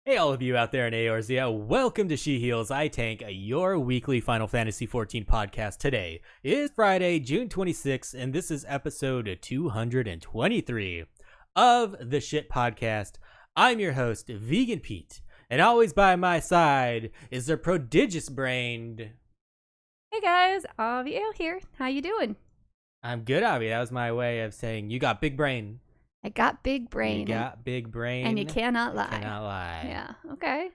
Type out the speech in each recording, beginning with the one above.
Hey, all of you out there in Eorzea, welcome to She Heals, I Tank, your weekly Final Fantasy XIV podcast. Today is Friday, June 26th, and this is episode 223 of the Shit Podcast. I'm your host, Vegan Pete, and always by my side is the prodigious-brained... Hey guys, Avi here. How you doing? I'm good, Avi. That was my way of saying you got big brain. I got big brain. You got big brain. And you cannot lie. You cannot lie. Yeah, okay.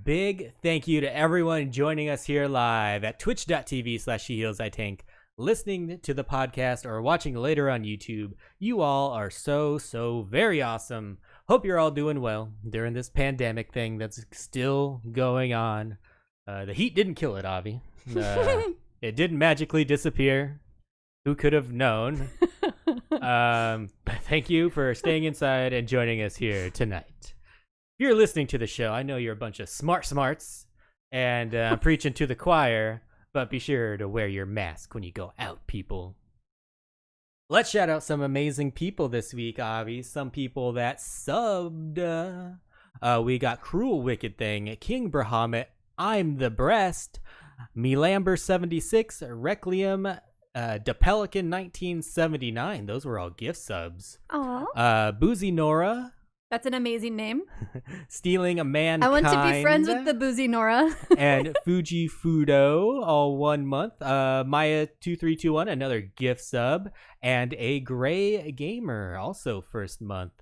Big thank you to everyone joining us here live at twitch.tv/SheHealsITank, listening to the podcast or watching later on YouTube. You all are so very awesome. Hope you're all doing well during this pandemic thing that's still going on. The heat didn't kill it, Avi. It didn't magically disappear. Who could have known? Thank you for staying inside and joining us here tonight. If you're listening to the show, I know you're a bunch of smarts and preaching to the choir, but be sure to wear your mask when you go out, people. Let's shout out some amazing people this week, Avi. Some people that subbed. We got Cruel Wicked Thing, King Bahamut, I'm the Breast, Melamber76, Requiem, DePelican 1979. Those were all gift subs. Aww. Boozy Nora. That's an amazing name. Stealing a Mankind. I want to be friends with the Boozy Nora. And Fuji Fudo, all 1 month. Maya2321, another gift sub. And a Gray Gamer, also first month.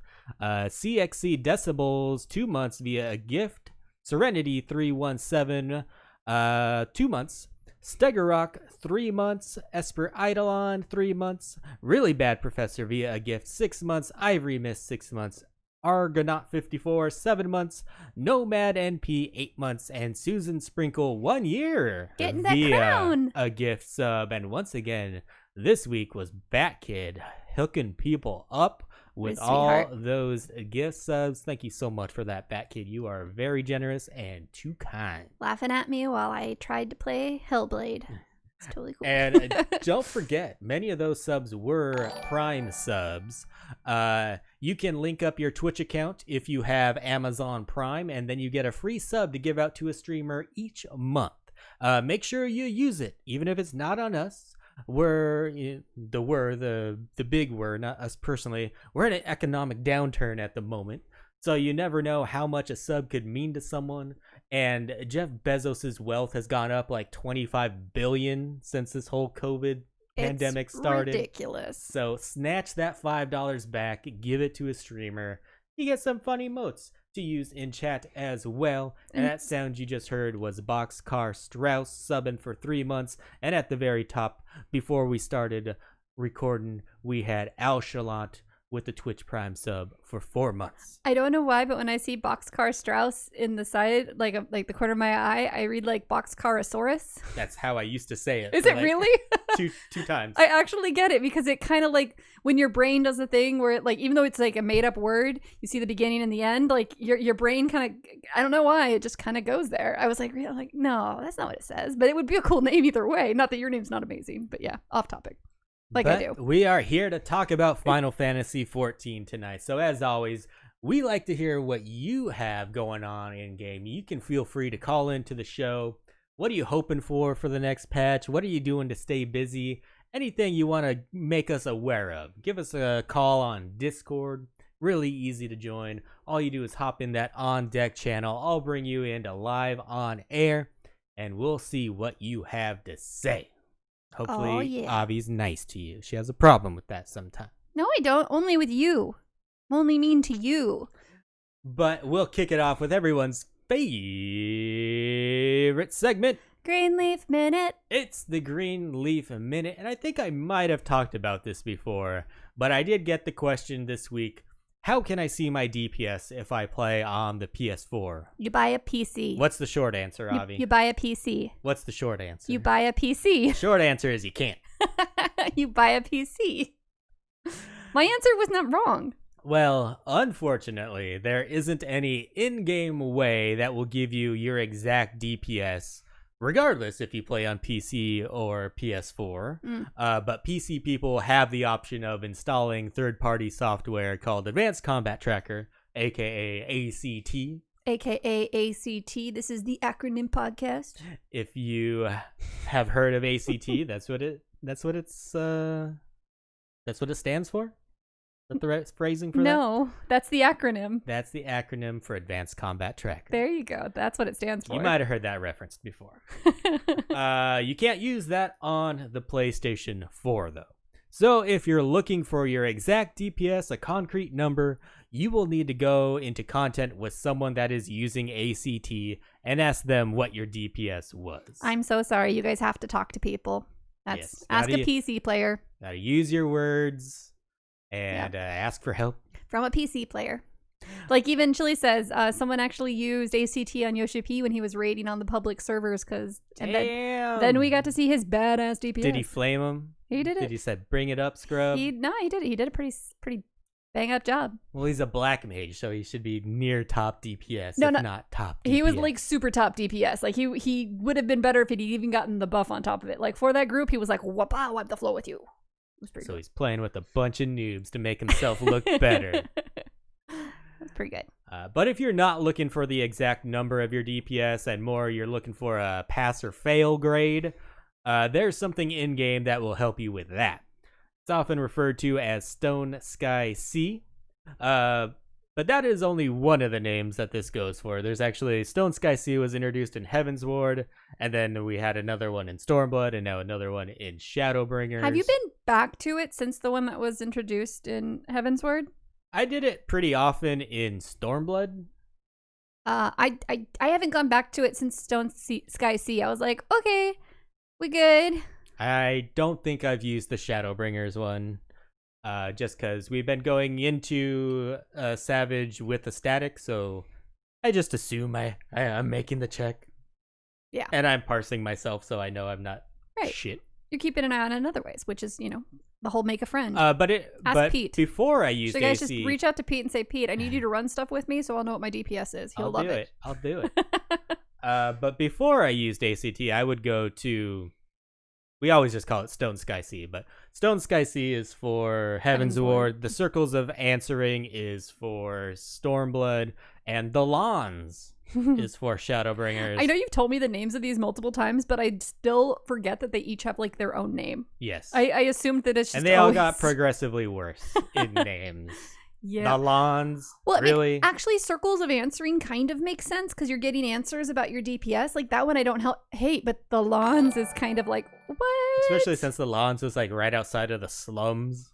CXC Decibels, 2 months via a gift. Serenity 317, 2 months. Steggerrock, 3 months. Esper Eidolon, 3 months. Really Bad Professor via a gift, 6 months. Ivory Mist, 6 months. Argonaut 54, 7 months. Nomad NP, 8 months. And Susan Sprinkle, 1 year. Getting that crown. A gift sub. And once again, this week was Batkid hooking people up with all those gift subs. Thank you so much for that, Batkid. You are very generous and too kind. Laughing at me while I tried to play Hellblade. It's totally cool. And don't forget, many of those subs were Prime subs. You can link up your Twitch account if you have Amazon Prime, and then you get a free sub to give out to a streamer each month. Make sure you use it, even if it's not on us. The big we're, not us personally. We're in an economic downturn at the moment, so you never know how much a sub could mean to someone. And Jeff Bezos's wealth has gone up like 25 billion since this whole COVID pandemic started. Ridiculous. So snatch that $5 back, give it to a streamer. You get some funny emotes to use in chat as well. And that sound you just heard was Boxcar Strauss subbing for 3 months. And at the very top, before we started recording, we had Al Shalant with the Twitch Prime sub for 4 months. I don't know why, but when I see Boxcar Strauss in the side, like the corner of my eye, I read like Boxcarosaurus. That's how I used to say it. Is it really? two times. I actually get it, because it kind of like when your brain does the thing where it, like, even though it's like a made up word, you see the beginning and the end, like your brain kind of, I don't know why, it just kind of goes there. I was like, really? Like, no, that's not what it says, but it would be a cool name either way. Not that your name's not amazing, but yeah, off topic. But I do. We are here to talk about Final Fantasy XIV tonight. So as always, we like to hear what you have going on in game. You can feel free to call into the show. What are you hoping for the next patch? What are you doing to stay busy? Anything you want to make us aware of. Give us a call on Discord. Really easy to join. All you do is hop in that on deck channel. I'll bring you into live on air, and we'll see what you have to say. Hopefully, Avi's nice to you. She has a problem with that sometimes. No, I don't. Only with you. I'm only mean to you. But we'll kick it off with everyone's favorite segment. Greenleaf Minute. It's the Greenleaf Minute. And I think I might have talked about this before, but I did get the question this week. How can I see my DPS if I play on the PS4? You buy a PC. What's the short answer, Avi? You buy a PC. What's the short answer? You buy a PC. Short answer is you can't. You buy a PC. My answer was not wrong. Well, unfortunately, there isn't any in-game way that will give you your exact DPS, regardless if you play on PC or PS4. But PC people have the option of installing third-party software called Advanced Combat Tracker, aka ACT. aka ACT. This is the acronym podcast. If you have heard of ACT, that's what it stands for. Is that the right phrasing for that? No, that's the acronym. That's the acronym for Advanced Combat Tracker. There you go. That's what it stands for. You might have heard that referenced before. You can't use that on the PlayStation 4, though. So if you're looking for your exact DPS, a concrete number, you will need to go into content with someone that is using ACT and ask them what your DPS was. I'm so sorry. You guys have to talk to people. Yes. Ask a PC player. Gotta use your words and ask for help. From a PC player. Like even Chili says, someone actually used ACT on Yoshi P when he was raiding on the public servers then we got to see his badass DPS. Did he flame him? He did it. Did he say, bring it up, scrub? He did it. He did a pretty bang up job. Well, he's a black mage, so he should be near top DPS, not top DPS. He was like super top DPS. Like he would have been better if he'd even gotten the buff on top of it. Like for that group, he was like, wipe the flow with you. So he's playing with a bunch of noobs to make himself look better. That's pretty good. But if you're not looking for the exact number of your DPS and more, you're looking for a pass or fail grade, there's something in-game that will help you with that. It's often referred to as Stone Sky C. But that is only one of the names that this goes for. There's actually Stone Sky C was introduced in Heaven's Ward, and then we had another one in Stormblood, and now another one in Shadowbringers. Have you been back to it since the one that was introduced in Heaven's Ward? I did it pretty often in Stormblood. I haven't gone back to it since Sky C. I was like, okay, we good. I don't think I've used the Shadowbringers one. Just because we've been going into Savage with the static, so I just assume I'm making the check. Yeah. And I'm parsing myself, so I know I'm not shit. You're keeping an eye on it in other ways, which is, the whole make a friend. Ask Pete. Before I used so guys, AC... just reach out to Pete and say, Pete, I need you to run stuff with me so I'll know what my DPS is. He'll love it. I'll do it. But before I used ACT, I would go to... We always just call it Stone Sky C, but Stone Sky C is for Heaven's Ward. The Circles of Answering is for Stormblood, and the Lawns is for Shadowbringers. I know you've told me the names of these multiple times, but I still forget that they each have like their own name. Yes. I assumed that it's just and they all got progressively worse in names. Yeah. The Lawns, well, really? Actually, Circles of Answering kind of makes sense because you're getting answers about your DPS. Like that one I don't hate, but the Lawns is kind of like, what? Especially since the Lawns was like right outside of the slums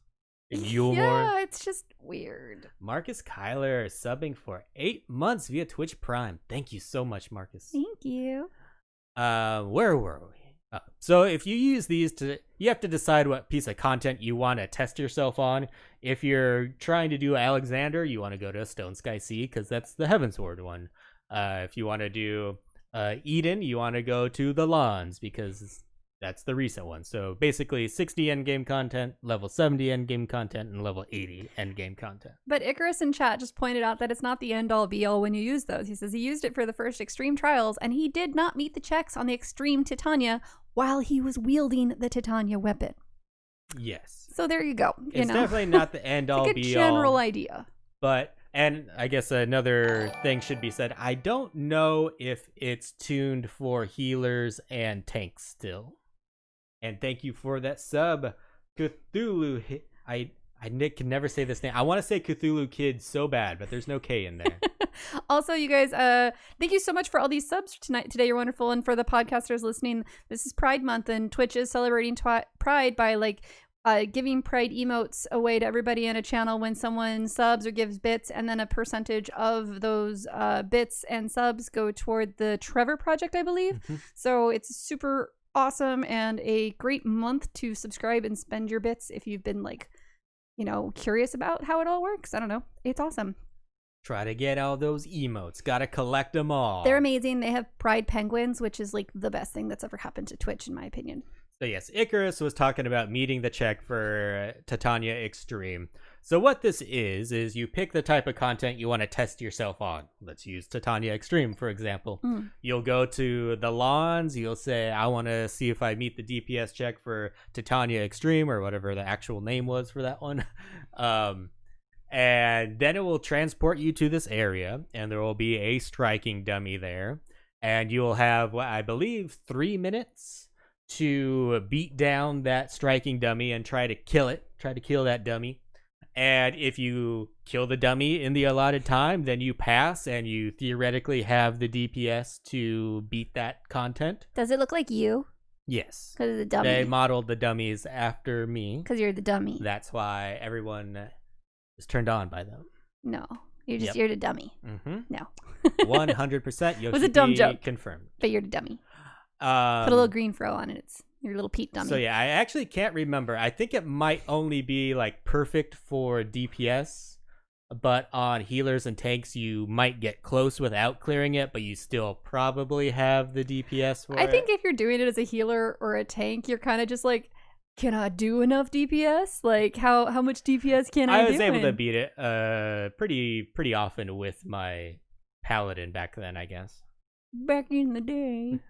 in Yulemore. Yeah, it's just weird. Marcus Kyler subbing for 8 months via Twitch Prime. Thank you so much, Marcus. Thank you. Where were we? So if you use these you have to decide what piece of content you want to test yourself on. If you're trying to do Alexander, you want to go to Stone Sky C because that's the Heavensward one. If you want to do Eden, you want to go to the Lawns because that's the recent one. So basically 60 endgame content, level 70 endgame content, and level 80 endgame content. But Icarus in chat just pointed out that it's not the end-all be-all when you use those. He says he used it for the first Extreme Trials, and he did not meet the checks on the Extreme Titania while he was wielding the Titania weapon. Yes. So there you go. It's definitely not the end-all be-all. It's a good general idea. But, and I guess another thing should be said, I don't know if it's tuned for healers and tanks still. And thank you for that sub, Cthulhu. I can never say this name. I want to say Cthulhu Kid so bad, but there's no K in there. Also, you guys, thank you so much for all these subs today. You're wonderful. And for the podcasters listening, this is Pride Month, and Twitch is celebrating Pride by giving Pride emotes away to everybody in a channel when someone subs or gives bits, and then a percentage of those bits and subs go toward the Trevor Project, I believe. Mm-hmm. So it's super awesome and a great month to subscribe and spend your bits if you've been curious about how it all works. I don't know. It's awesome. Try to get all those emotes. Gotta collect them all. They're amazing. They have Pride Penguins, which is like the best thing that's ever happened to Twitch, in my opinion. So yes, Icarus was talking about meeting the check for Titania Extreme. So what this is you pick the type of content you want to test yourself on. Let's use Titania Extreme, for example. You'll go to the Lawns. You'll say, I want to see if I meet the DPS check for Titania Extreme, or whatever the actual name was for that one. And then it will transport you to this area, and there will be a striking dummy there. And you'll have, what I believe, 3 minutes to beat down that striking dummy and try to kill it. Try to kill that dummy. And if you kill the dummy in the allotted time, then you pass, and you theoretically have the DPS to beat that content. Does it look like you? Yes. Because of the dummy. They modeled the dummies after me. Because you're the dummy. That's why everyone is turned on by them. No. You're the dummy. Mm-hmm. No. 100% Yoshi Was a dumb joke. confirmed. But you're the dummy. Put a little green fro on it. It's your little Pete dummy. So yeah, I actually can't remember. I think it might only be like perfect for DPS, but on healers and tanks, you might get close without clearing it, but you still probably have the DPS for it. I think if you're doing it as a healer or a tank, you're kind of just like, can I do enough DPS? Like, how much DPS can I do? I was able to beat it pretty often with my paladin back then, I guess. Back in the day.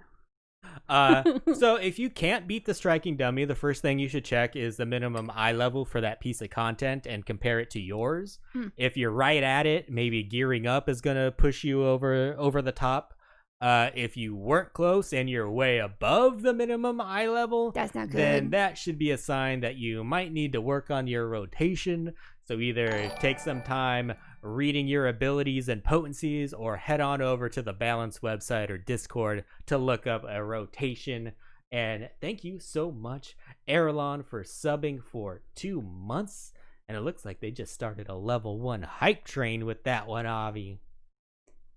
So if you can't beat the striking dummy, the first thing you should check is the minimum eye level for that piece of content and compare it to yours. If you're right at it, maybe gearing up is going to push you over the top. If you weren't close and you're way above the minimum eye level, that's not good. Then that should be a sign that you might need to work on your rotation. So either take some time reading your abilities and potencies, or head on over to the Balance website or Discord to look up a rotation. And thank you so much, Erelon, for subbing for 2 months. And it looks like they just started a level 1 hype train with that one, Avi.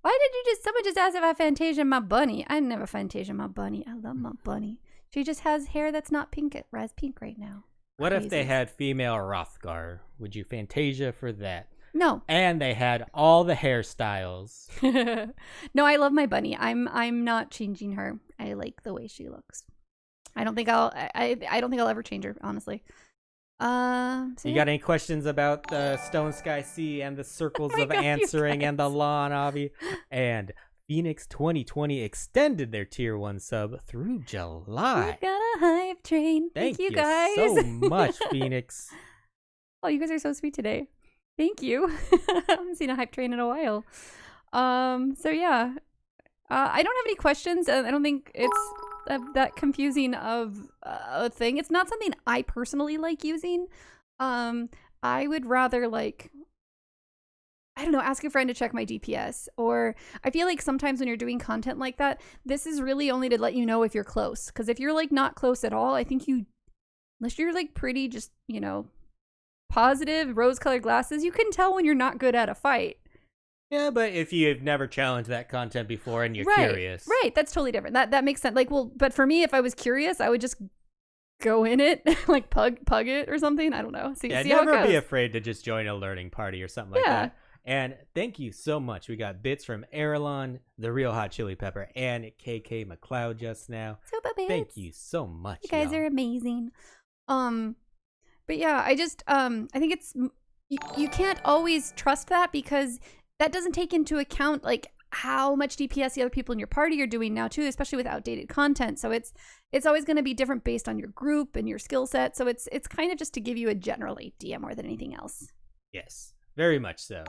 Why did someone just ask if I Fantasia my bunny? I never Fantasia my bunny. I love my bunny. She just has hair that's not pink, pink right now. What Crazy. if they had female Rothgar? Would you Fantasia for that? No. And they had all the hairstyles. No, I love my bunny. I'm not changing her. I like the way she looks. I don't think I'll ever change her, honestly. You got any questions about the Stone Sky Sea and the circles of answering and the lawn, Avi? And Phoenix 2020 extended their tier 1 sub through July. We got a hype train. Thank you guys so much, Phoenix. Oh, you guys are so sweet today. Thank you. I haven't seen a hype train in a while. So yeah, I don't have any questions. I don't think it's that confusing of a thing. It's not something I personally like using. I would rather ask a friend to check my DPS. Or I feel like sometimes when you're doing content like that, this is really only to let you know if you're close. Because if you're not close at all, I think unless you're pretty just, positive, rose-colored glasses, you can tell when you're not good at a fight. Yeah, but if you've never challenged that content before and you're curious. Right, that's totally different. That makes sense. But for me, if I was curious, I would just go in it, pug it or something. I don't know. See how it never goes. be afraid to just join a learning party or something like that. And thank you so much. We got bits from Erelon, the Real Hot Chili Pepper, and KK McLeod just now. Super bits. Thank you so much. You guys are amazing. But yeah, I just I think it's you can't always trust that, because that doesn't take into account how much DPS the other people in your party are doing now too, especially with outdated content. So it's always going to be different based on your group and your skill set. So it's kind of just to give you a general idea more than anything else. Yes, very much so.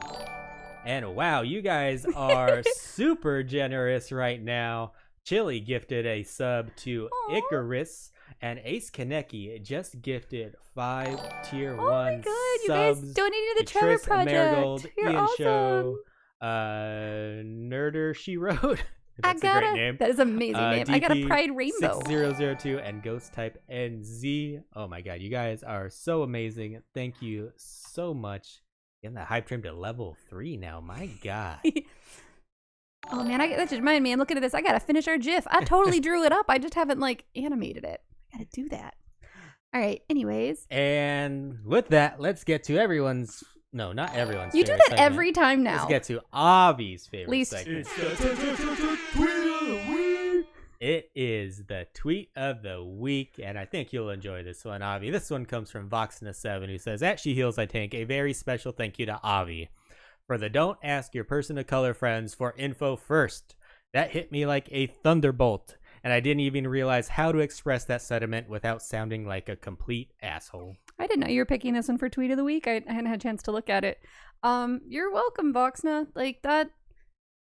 And wow, you guys are super generous right now. Chili gifted a sub to Icarus, and Ace Kaneki just gifted 5 tier 1 Oh my god, you subs guys donated to the to Trevor Triss, Project. Marigold, You're Ian awesome. Show, Nerder She Wrote. That's a great name. That is an amazing name. I got a Pride Rainbow. 6002 and Ghost Type NZ. Oh my god, you guys are so amazing. Thank you so much. Getting that hype trim to level 3 now. My god. Oh man, that just reminded me. I'm looking at this. I gotta finish our GIF. I totally drew it up. I just haven't animated it. I gotta do that. All right. Anyways. And with that, let's get to everyone's. No, not everyone's. You do favorite that segment. every time now. Let's get to Avi's favorite Least. segment. It is the tweet of the week, and I think you'll enjoy this one, Avi. This one comes from Voxna7, who says, "At She Heals I Tank, a very special thank you to Avi for the don't ask your person of color friends for info first. That hit me like a thunderbolt, and I didn't even realize how to express that sentiment without sounding like a complete asshole." I didn't know you were picking this one for tweet of the week. I hadn't had a chance to look at it. You're welcome, Voxna. Like that.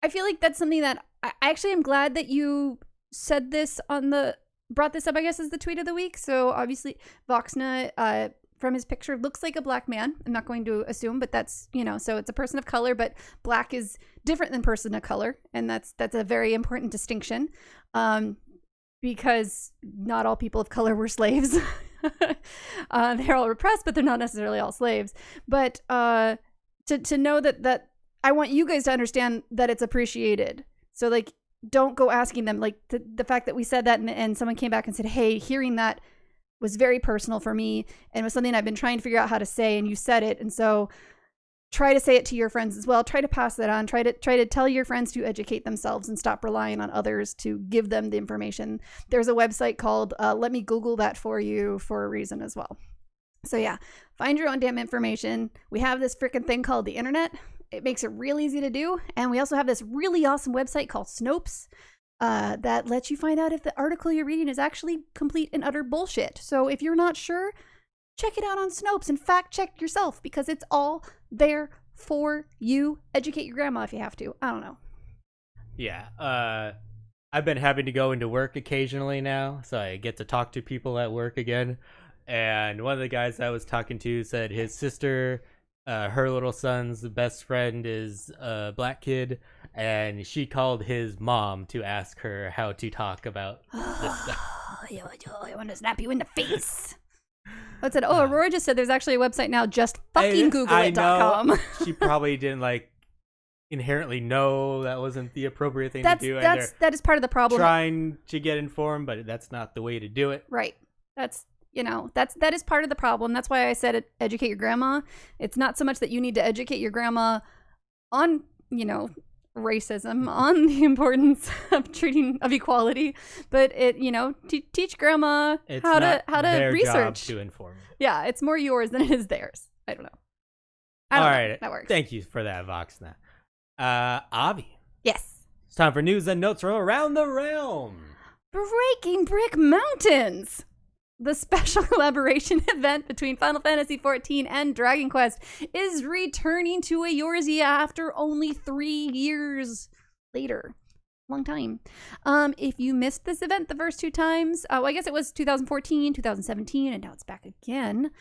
I feel like that's something that I actually am glad that you said this brought this up, I guess, as the tweet of the week. So obviously Voxna, from his picture, looks like a black man. I'm not going to assume, but that's, so it's a person of color, but black is different than person of color. And that's a very important distinction. Because not all people of color were slaves. They're all repressed, but they're not necessarily all slaves. But to know that I want you guys to understand that it's appreciated. So like, don't go asking them, like the fact that we said that and someone came back and said, hey, hearing that was very personal for me and was something I've been trying to figure out how to say, and you said it. And so try to say it to your friends as well. Try to pass that on. Try to tell your friends to educate themselves and stop relying on others to give them the information. There's a website called Let Me Google That For You for a reason as well. So yeah, find your own damn information. We have this freaking thing called the internet. It makes it real easy to do. And we also have this really awesome website called Snopes that lets you find out if the article you're reading is actually complete and utter bullshit. So if you're not sure, check it out on Snopes and fact check yourself, because it's all there for you. Educate your grandma if you have to. I don't know. Yeah. I've been having to go into work occasionally now, so I get to talk to people at work again. And one of the guys I was talking to said his sister, her little son's best friend is a black kid, and she called his mom to ask her how to talk about this stuff. I want to snap you in the face. What's it? Oh, Aurora just said there's actually a website now, just fucking googleit.com. She probably didn't inherently know that wasn't the appropriate thing to do. That is part of the problem. Trying to get informed, but that's not the way to do it. Right. That is part of the problem. That's why I said educate your grandma. It's not so much that you need to educate your grandma on, racism, on the importance of equality, but teach grandma how to research. Job to inform you. Yeah, it's more yours than it is theirs. I don't know. All right, that works. Thank you for that, Voxna. Avi. Yes. It's time for news and notes from around the realm. Breaking Brick Mountains. The special collaboration event between Final Fantasy XIV and Dragon Quest is returning to Eorzea after only 3 years later. Long time. If you missed this event the first 2 times, I guess it was 2014, 2017, and now it's back again.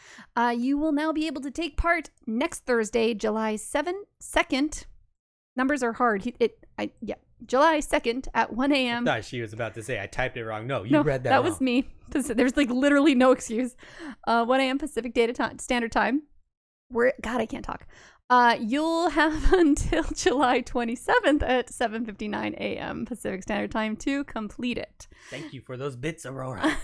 You will now be able to take part next Thursday, July 2nd. Numbers are hard. July 2nd at 1 a.m. I thought she was about to say I typed it wrong. No, you read that wrong. That was me. There's literally no excuse. 1 a.m. Pacific Standard Time. God, I can't talk. You'll have until July 27th at 7:59 a.m. Pacific Standard Time to complete it. Thank you for those bits, Aurora.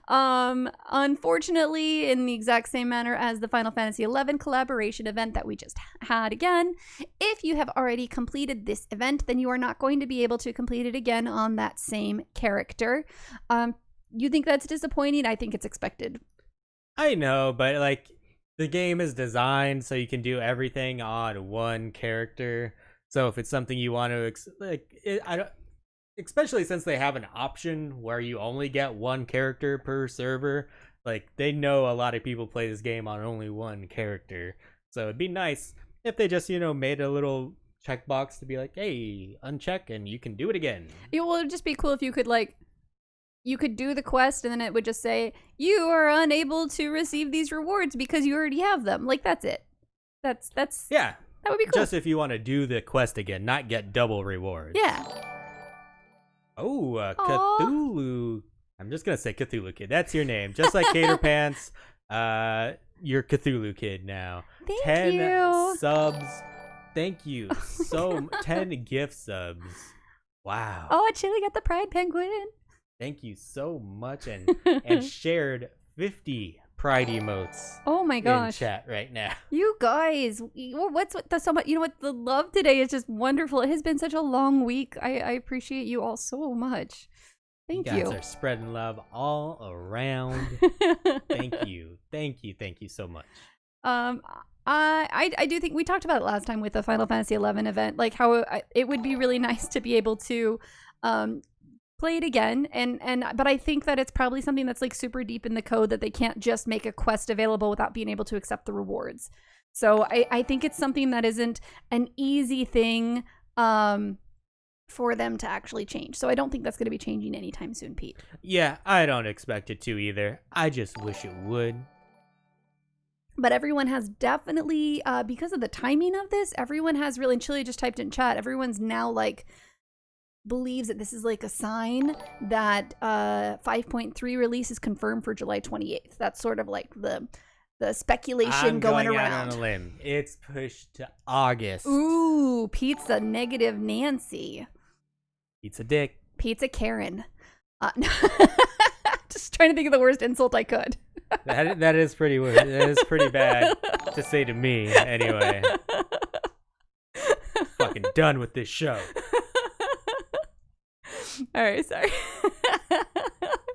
Unfortunately, in the exact same manner as the Final Fantasy XI collaboration event that we just had again, if you have already completed this event, then you are not going to be able to complete it again on that same character. You think that's disappointing? I think it's expected. I know, but the game is designed so you can do everything on one character. So if it's something you want to especially since they have an option where you only get one character per server, they know a lot of people play this game on only one character. So it'd be nice if they just, made a little checkbox to be like, hey, uncheck and you can do it again. Yeah, well, it'd just be cool if you could you could do the quest and then it would just say, you are unable to receive these rewards because you already have them. That's it. That's yeah. That would be cool. Just if you want to do the quest again, not get double rewards. Yeah. Oh, Cthulhu. I'm just going to say Cthulhu Kid. That's your name. Just like Cater Pants, you're Cthulhu Kid now. Thank 10 you. subs. Thank you. 10 gift subs. Wow. Oh, Chili got the Pride Penguin. Thank you so much, and shared 50 pride emotes. Oh my gosh! In chat right now. You guys, the love today is just wonderful. It has been such a long week. I appreciate you all so much. Thank you. You guys are spreading love all around. Thank you so much. I do think we talked about it last time with the Final Fantasy XI event, how it would be really nice to be able to play it again, but I think that it's probably something that's like super deep in the code that they can't just make a quest available without being able to accept the rewards. So I think it's something that isn't an easy thing for them to actually change. So I don't think that's going to be changing anytime soon, Pete. Yeah, I don't expect it to either. I just wish it would. But everyone has definitely, because of the timing of this, everyone has really, and Chili just typed in chat, everyone's now like believes that this is like a sign that 5.3 release is confirmed for July 28th. That's sort of like the speculation going around. Out on a limb. It's pushed to August. Ooh, pizza negative Nancy. Pizza dick. Pizza Karen. Just trying to think of the worst insult I could. That is pretty weird. That is pretty bad to say to me anyway. Fucking done with this show. All right, sorry.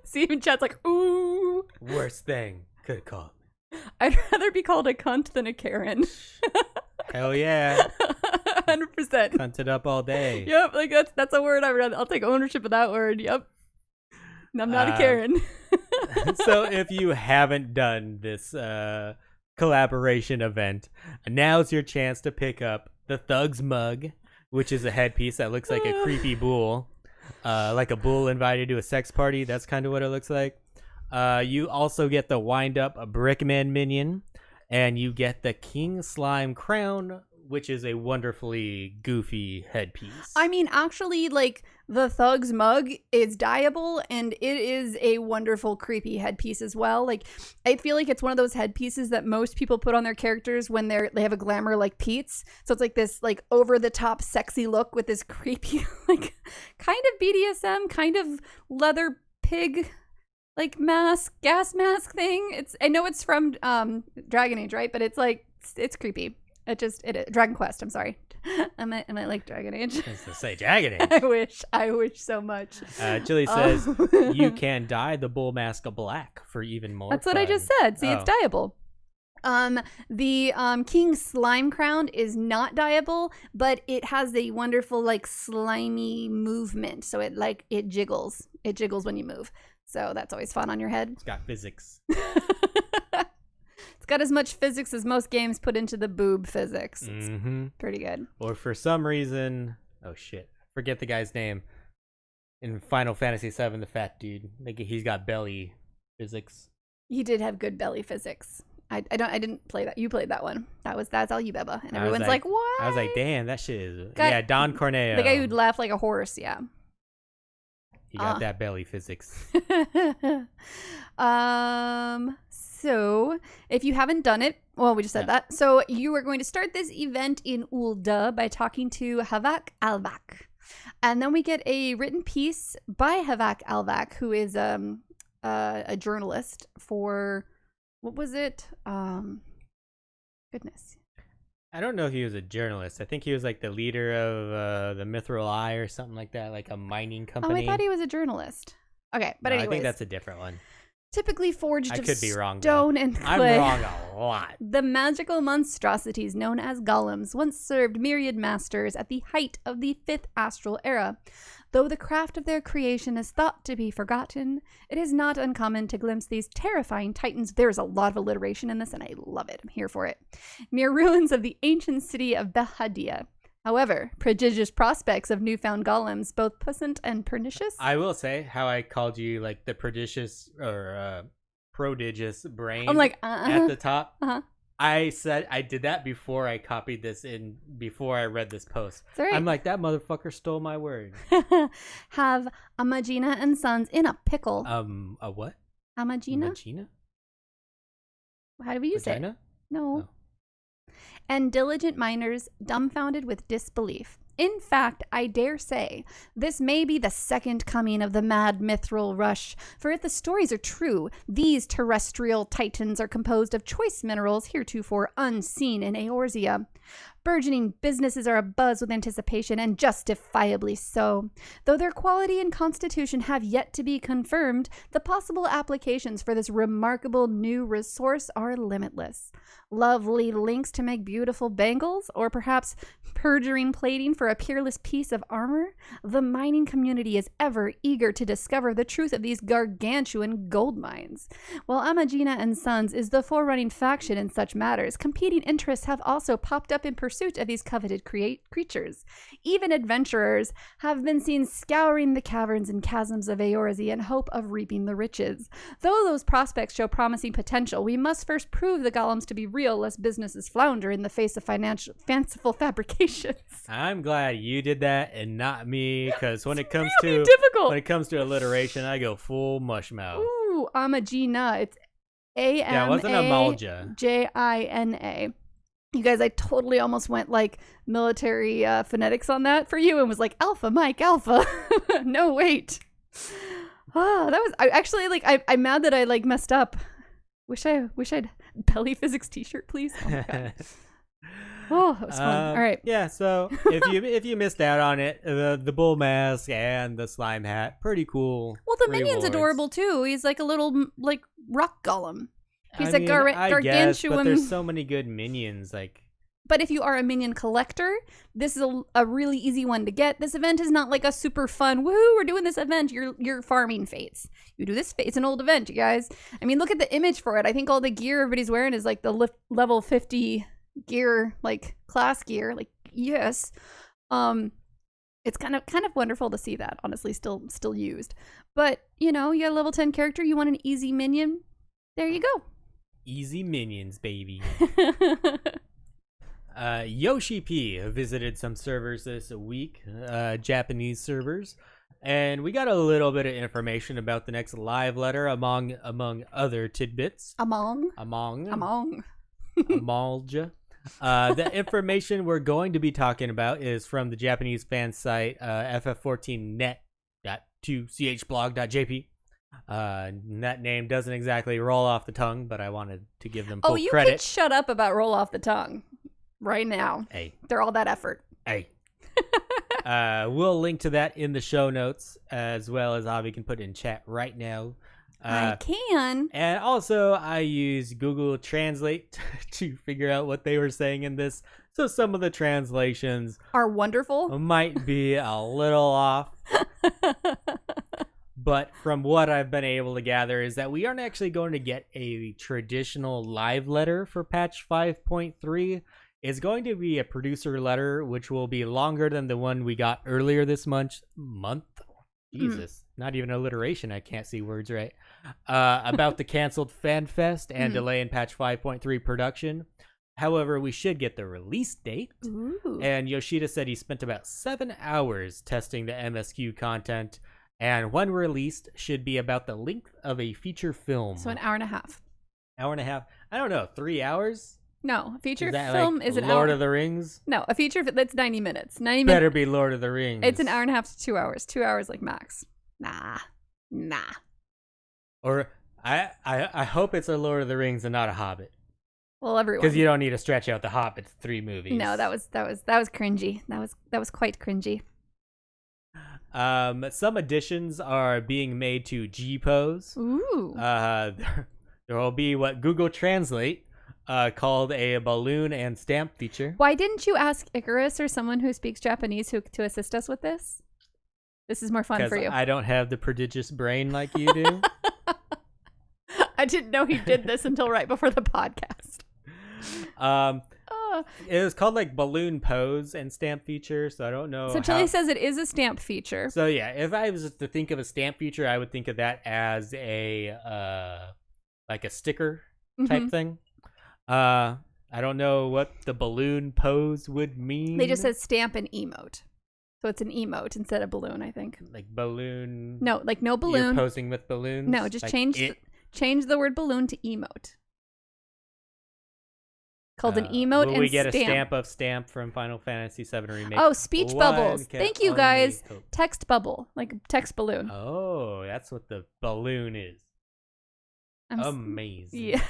See, even chat's like, ooh. Worst thing could call me. I'd rather be called a cunt than a Karen. Hell yeah. 100%. Cunt it up all day. Yep, like that's a word I'll take ownership of that word. Yep. I'm not a Karen. So if you haven't done this collaboration event, now's your chance to pick up the Thugs mug, which is a headpiece that looks like a creepy bull. Like a bull invited to a sex party. That's kind of what it looks like. You also get the wind-up Brickman minion, and you get the King Slime crown, which is a wonderfully goofy headpiece. I mean, actually, like, the Thugs mug is dyeable, and it is a wonderful, creepy headpiece as well. Like, I feel like it's one of those headpieces that most people put on their characters when they have a glamour like Pete's. So it's like this, like, over-the-top sexy look with this creepy, like, kind of BDSM, kind of leather pig, like, gas mask thing. I know it's from Dragon Age, right? But it's, like, it's creepy. Dragon Quest, I'm sorry. I might like Dragon Age. I was to say Dragon Age. I wish so much. Chili says you can dye the bull mask black for even more That's fun. what I just said. See, it's dyeable. The King Slime crown is not dyeable, but it has a wonderful, like, slimy movement. So it jiggles. It jiggles when you move. So that's always fun on your head. It's got physics. It's got as much physics as most games put into the boob physics. It's pretty good. Or for some reason, oh shit, forget the guy's name. In Final Fantasy VII, the fat dude, like he's got belly physics. He did have good belly physics. I didn't play that. You played that one. That's all you, Beba. And everyone's like, what? I was like, damn, that shit is Don Corneo. The guy who'd laugh like a horse, yeah. He got that belly physics. So if you haven't done it, well, we just said that. So you are going to start this event in Ul'dah by talking to Havak Alvak. And then we get a written piece by Havak Alvak, who is a journalist for, what was it? Goodness. I don't know if he was a journalist. I think he was like the leader of the Mithril Eye or something like that, like a mining company. Oh, I thought he was a journalist. Okay, but anyways. I think that's a different one. Typically forged of wrong, stone and clay. I'm wrong a lot. The magical monstrosities known as golems once served myriad masters at the height of the 5th astral era. Though the craft of their creation is thought to be forgotten, it is not uncommon to glimpse these terrifying titans. There's a lot of alliteration in this, and I love it. I'm here for it. Near ruins of the ancient city of Behadia. However, prodigious prospects of newfound golems, both puissant and pernicious. I will say how I called you like the prodigious or prodigious brain. I'm like, at the top. Uh-huh. I said I did that before I copied this in, before I read this post. Right. I'm like, that motherfucker stole my word. Have Amagina and Sons in a pickle. A what? Amagina? Magina? How do we use Vagina? it? No. Oh. And diligent miners dumbfounded with disbelief. In fact, I dare say, this may be the second coming of the mad mithril rush, for if the stories are true, these terrestrial titans are composed of choice minerals heretofore unseen in Eorzea. Burgeoning businesses are abuzz with anticipation, and justifiably so. Though their quality and constitution have yet to be confirmed, the possible applications for this remarkable new resource are limitless. Lovely links to make beautiful bangles, or perhaps perjuring plating for a peerless piece of armor? The mining community is ever eager to discover the truth of these gargantuan gold mines. While Amagina and Sons is the forerunning faction in such matters, competing interests have also popped up in pursuit of these coveted creatures. Even adventurers have been seen scouring the caverns and chasms of Eorzea in hope of reaping the riches. Though those prospects show promising potential, we must first prove the golems to be real, lest businesses flounder in the face of fanciful fabrications. I'm glad you did that and not me, because when it comes really to difficult. when it comes to alliteration, I go full mush mouth. Ooh, Amagina. It's Yeah, it wasn't Amalja. Amajina. You guys, I totally almost went like military phonetics on that for you and was like, Alpha, Mike, Alpha. No, wait. Oh, that was, I actually, like, I'm mad that I, like, messed up. Wish I'd belly physics t-shirt, please. Oh, my God. Oh, that was fun. All right. Yeah, so if you missed out on it, the bull mask and the slime hat, pretty cool. Well, the rewards. minion's adorable, too. He's like a little, like, rock golem. He's I a mean, gargantuan. I guess, but there's so many good minions, like. But if you are a minion collector, this is a really easy one to get. This event is not like a super fun, woohoo, we're doing this event. You're farming fates. You do this fate. It's an old event, you guys. I mean, look at the image for it. I think all the gear everybody's wearing is like the level 50 gear, like class gear. Like, yes. It's kind of wonderful to see that, honestly, still used. But, you know, you got a level 10 character, you want an easy minion. There you go. Easy minions, baby. Yoshi P visited some servers this week, Japanese servers, and we got a little bit of information about the next live letter among other tidbits. Among. Amalja. The information we're going to be talking about is from the Japanese fan site ff14net.2chblog.jp. That name doesn't exactly roll off the tongue, but I wanted to give them full credit. Can shut up about roll off the tongue right now. Hey, they're all that effort. Hey. We'll link to that in the show notes, as well as Avi can put it in chat right now. I can. And also, I use Google Translate to figure out what they were saying in this. So some of the translations are wonderful. Might be a little off. But from what I've been able to gather is that we aren't actually going to get a traditional live letter for patch 5.3. It's going to be a producer letter, which will be longer than the one we got earlier this month. Jesus, not even alliteration. I can't see words right. About the canceled FanFest and delay in patch 5.3 production. However, we should get the release date. Ooh. And Yoshida said he spent about 7 hours testing the MSQ content. And when released, should be about the length of a feature film. So an hour and a half. Hour and a half? I don't know. 3 hours? No, a feature is film like is an Lord hour. of the Rings? No, a feature that's 90 minutes. 90 Better be Lord of the Rings. It's an hour and a half to 2 hours. 2 hours like max. Nah. Or I hope it's a Lord of the Rings and not a Hobbit. Well, everyone. Because you don't need to stretch out the Hobbit to 3 movies. No, that was cringy. That was quite cringy. Some additions are being made to G-Pose. Ooh. There will be what Google Translate called a balloon and stamp feature. Why didn't you ask Icarus or someone who speaks Japanese to assist us with this? This is more fun for you. I don't have the prodigious brain like you do. I didn't know he did this until right before the podcast. It was called like balloon pose and stamp feature, so I don't know. So Chili says it is a stamp feature. So yeah, if I was to think of a stamp feature, I would think of that as a like a sticker type thing. I don't know what the balloon pose would mean. They just said stamp and emote. So it's an emote instead of balloon, I think. Like balloon. No, like no balloon. You're posing with balloons. No, just like change the word balloon to emote. Called an emote and will we get stamp. A stamp of stamp from Final Fantasy VII Remake? Oh, speech bubbles. Thank you, guys. Text bubble, like text balloon. Oh, that's what the balloon is. Amazing. Yeah.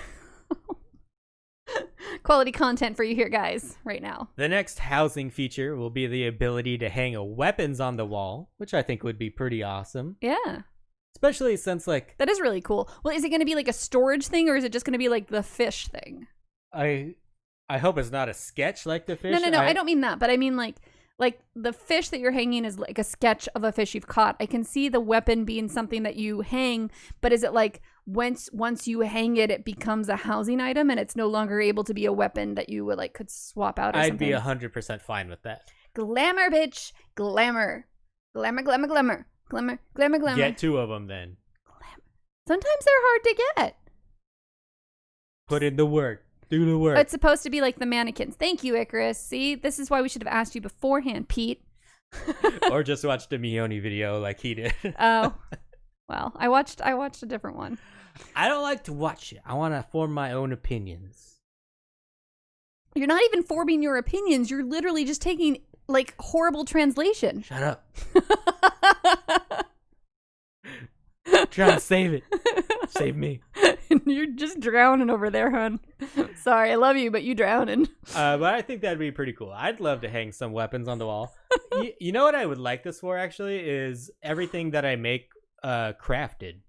Quality content for you here, guys, right now. The next housing feature will be the ability to hang weapons on the wall, which I think would be pretty awesome. Yeah. Especially since, like... That is really cool. Well, is it going to be like a storage thing, or is it just going to be like the fish thing? I hope it's not a sketch like the fish. No, I don't mean that, but I mean like the fish that you're hanging is like a sketch of a fish you've caught. I can see the weapon being something that you hang, but is it like once you hang it, it becomes a housing item and it's no longer able to be a weapon that you would like could swap out or something? I'd be 100% fine with that. Glamour, bitch. Glamour. Glamour, glamour, glamour. Glamour, glamour, glamour. Get 2 of them then. Glamour. Sometimes they're hard to get. Put in the work. Do the work. It's supposed to be like the mannequins. Thank you, Icarus. See, this is why we should have asked you beforehand, Pete. Or just watch the Mione video like he did. Oh, well, I watched a different one. I don't like to watch it. I want to form my own opinions. You're not even forming your opinions. You're literally just taking like horrible translation. Shut up. Try to save it. Save me. You're just drowning over there, hon. Sorry, I love you, but you drowning. But I think that'd be pretty cool. I'd love to hang some weapons on the wall. You know what I would like this for, actually, is everything that I make crafted.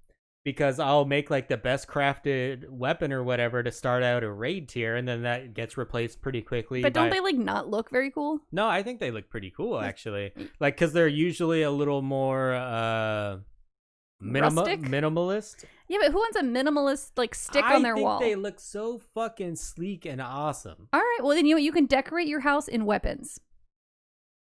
Because I'll make like the best crafted weapon or whatever to start out a raid tier, and then that gets replaced pretty quickly. But don't they like not look very cool? No, I think they look pretty cool, actually. Like, because they're usually a little more... minimalist. Yeah, but who wants a minimalist like stick on their wall? I think they look so fucking sleek and awesome. All right, well then you can decorate your house in weapons.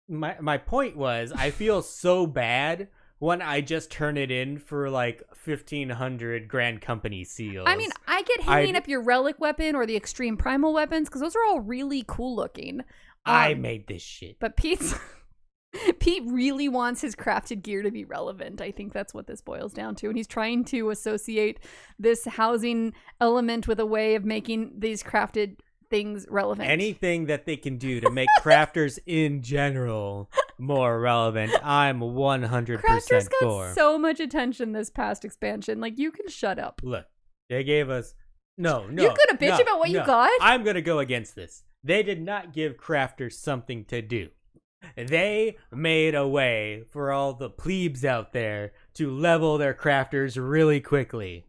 My point was, I feel so bad when I just turn it in for like 1,500 Grand Company seals. I mean, I get hanging up your relic weapon or the extreme primal weapons because those are all really cool looking. I made this shit. But Pete really wants his crafted gear to be relevant. I think that's what this boils down to. And he's trying to associate this housing element with a way of making these crafted things relevant. Anything that they can do to make crafters in general more relevant, I'm 100% Crafters got for. So much attention this past expansion. Like, you can shut up. Look, they gave us... No. You're gonna bitch about what you got? I'm going to go against this. They did not give crafters something to do. They made a way for all the plebes out there to level their crafters really quickly.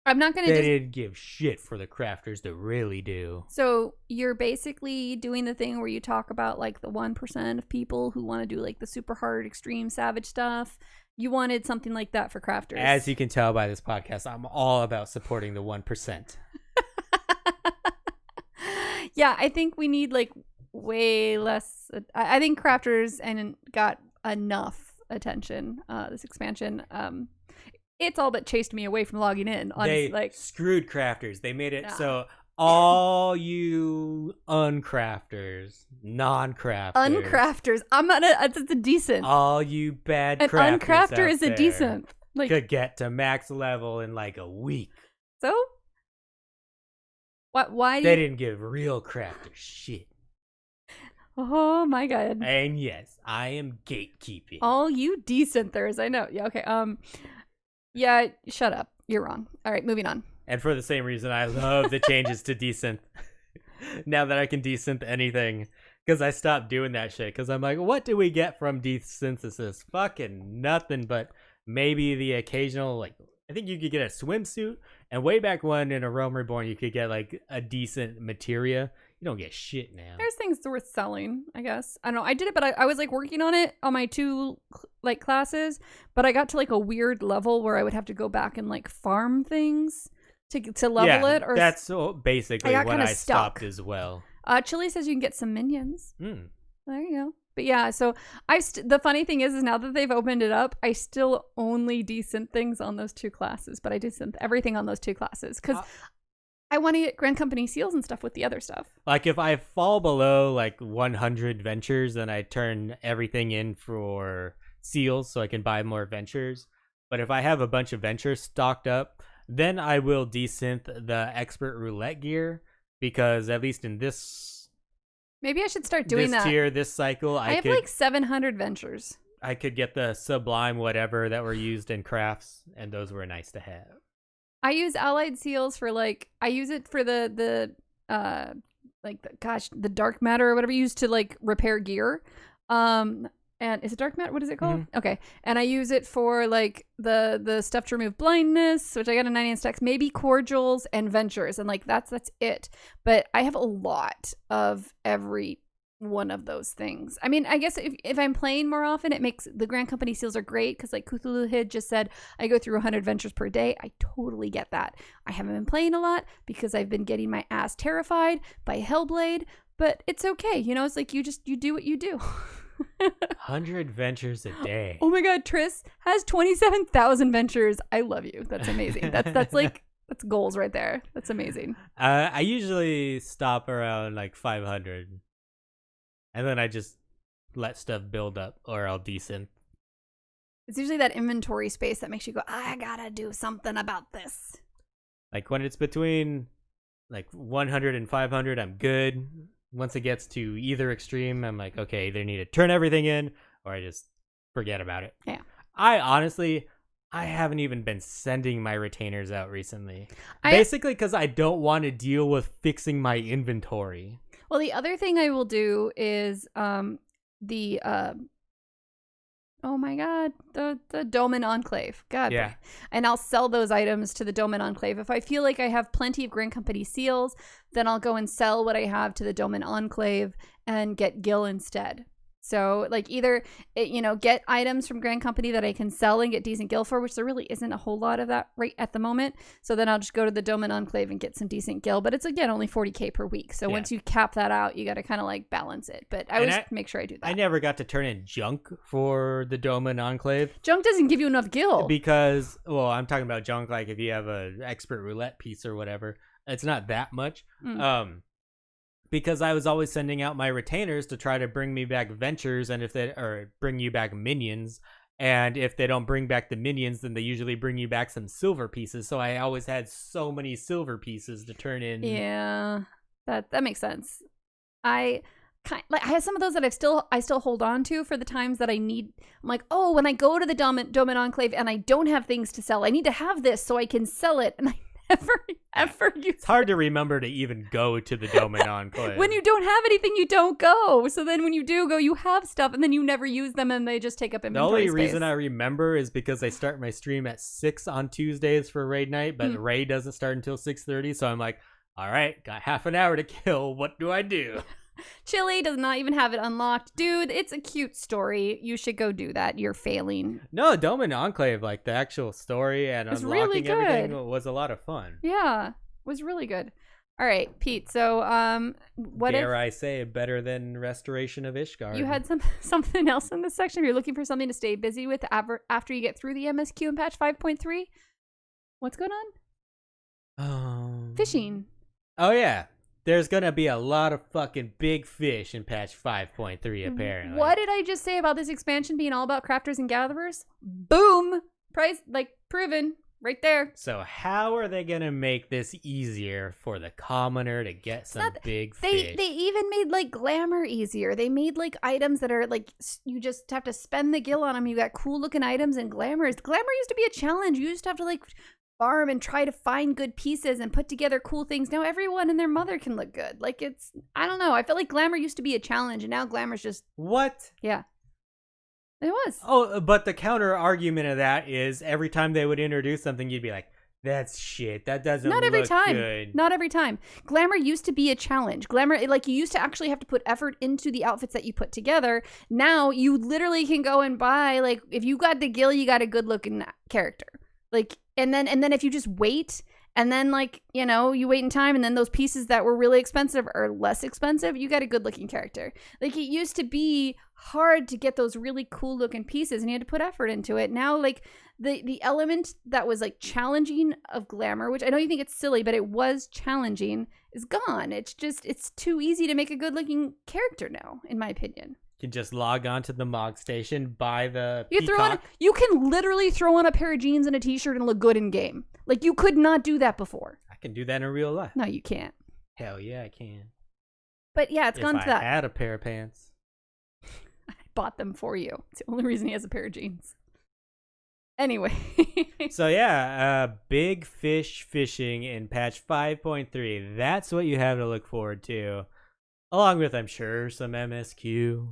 I'm not going to... They didn't give shit for the crafters to really do. So you're basically doing the thing where you talk about like the 1% of people who want to do like the super hard, extreme, savage stuff. You wanted something like that for crafters. As you can tell by this podcast, I'm all about supporting the 1%. Yeah, I think we need like way less. I think crafters and got enough attention this expansion. It's all but chased me away from logging in. Honestly, they screwed crafters. They made it so all you uncrafters, non-crafters, uncrafters. It's a decent. All you bad an crafters uncrafter out is there a decent. Like, could get to max level in like a week. So why they didn't give real crafters shit. Oh my god. And yes, I am gatekeeping. All you decenters, I know. Yeah, okay. Yeah, shut up. You're wrong. All right, moving on. And for the same reason, I love the changes to desynth. Now that I can desynth anything, because I stopped doing that shit. Because I'm like, what do we get from desynthesis? Fucking nothing, but maybe the occasional, like, I think you could get a swimsuit. And way back when in A Realm Reborn, you could get like a decent materia. You don't get shit now. There's things worth selling, I guess. I don't know. I did it, but I was like working on it on my 2 like classes, but I got to like a weird level where I would have to go back and like farm things to level it. Or that's basically what I stopped stuck. As well. Chili says you can get some minions. Mm. There you go. But yeah, so the funny thing is now that they've opened it up, I still only desynth things on those 2 classes, but I desynth everything on those 2 classes because I want to get Grand Company seals and stuff with the other stuff. Like if I fall below like 100 ventures, then I turn everything in for seals so I can buy more ventures. But if I have a bunch of ventures stocked up, then I will desynth the expert roulette gear because at least in this... Maybe I should start doing that. This tier, this cycle, I have like 700 ventures. I could get the sublime whatever that were used in crafts, and those were nice to have. I use allied seals for like, I use it for the the dark matter or whatever you use to like repair gear. And is it dark matter? What is it called? Okay. And I use it for like the stuff to remove blindness, which I got a 99 stacks, maybe cordials and ventures. And like that's it. But I have a lot of every one of those things. I mean, I guess if I'm playing more often, it makes the Grand Company seals are great because like Cthulhu Hid just said I go through 100 ventures per day. I totally get that. I haven't been playing a lot because I've been getting my ass terrified by Hellblade, but it's okay. You know, it's like you do what you do. 100 ventures a day. Oh my god, Triss has 27,000 ventures. I love you. That's amazing. That's like that's goals right there. That's amazing. I usually stop around like 500, and then I just let stuff build up, or I'll desynth. It's usually that inventory space that makes you go, I gotta do something about this. Like when it's between like 100 and 500, I'm good. Once it gets to either extreme, I'm like, okay, either need to turn everything in or I just forget about it. Yeah. I haven't even been sending my retainers out recently. Basically because I don't want to deal with fixing my inventory. Well, the other thing I will do is oh my god, the Doman Enclave. God. Yeah. And I'll sell those items to the Doman Enclave. If I feel like I have plenty of Grand Company seals, then I'll go and sell what I have to the Doman Enclave and get Gil instead. So like either, get items from Grand Company that I can sell and get decent gil for, which there really isn't a whole lot of that right at the moment. So then I'll just go to the Doman Enclave and get some decent gil. But it's, again, only 40K per week. So once you cap that out, you got to kind of like balance it. But I always make sure I do that. I never got to turn in junk for the Doman Enclave. Junk doesn't give you enough gil. Because, well, I'm talking about junk like if you have an expert roulette piece or whatever. It's not that much. Because I was always sending out my retainers to try to bring me back ventures, and or bring you back minions. And if they don't bring back the minions, then they usually bring you back some silver pieces. So I always had so many silver pieces to turn in. Yeah, that makes sense. I have some of those that I still hold on to for the times that I need. I'm like, oh, when I go to the Doman Enclave and I don't have things to sell, I need to have this so I can sell it. And I ever use It's hard to remember to even go to the Doman Enclave. When you don't have anything, you don't go. So then when you do go, you have stuff, and then you never use them, and they just take up inventory The only space. reason I remember is because I start my stream at 6 on Tuesdays for raid night, but raid doesn't start until 6:30, so I'm like, all right, got half an hour to kill. What do I do? Chili does not even have it unlocked. Dude, it's a cute story. You should go do that. You're failing. No, Doman Enclave, like the actual story and it's unlocking really good. everything was a lot of fun. Yeah, it was really good. All right, Pete. So, Dare I say, better than Restoration of Ishgard. You had something else in this section? If you're looking for something to stay busy with after you get through the MSQ and patch 5.3, what's going on? Fishing. Oh yeah. There's gonna be a lot of fucking big fish in patch 5.3 apparently. What did I just say about this expansion being all about crafters and gatherers? Boom! Price, proven. Right there. So how are they gonna make this easier for the commoner to get some big fish? They even made glamour easier. They made items that are you just have to spend the gil on them. You got cool looking items and glamours. Glamour used to be a challenge. You used to have to farm and try to find good pieces and put together cool things. Now everyone and their mother can look good. I don't know. I felt like glamour used to be a challenge, and now glamour's just what? Yeah. It was. Oh, but the counter argument of that is every time they would introduce something, you'd be like, that's shit. That doesn't Not every look time. good. Not every time. Glamour used to be a challenge. Glamour, you used to actually have to put effort into the outfits that you put together. Now you literally can go and buy, if you got the gil, you got a good looking character. And then if you just wait, and then you wait in time, and then those pieces that were really expensive are less expensive, you got a good looking character. It used to be hard to get those really cool looking pieces, and you had to put effort into it. Now the element that was challenging of glamour, which I know you think it's silly, but it was challenging, is gone. It's too easy to make a good looking character now, in my opinion. You can just log on to the Mog Station, buy the peacock. You can literally throw on a pair of jeans and a t-shirt and look good in game. You could not do that before. I can do that in real life. No, you can't. Hell yeah, I can. But yeah, it's gone to that. If I had a pair of pants. I bought them for you. It's the only reason he has a pair of jeans. Anyway. So yeah, big fish fishing in patch 5.3. That's what you have to look forward to. Along with, I'm sure, some MSQ.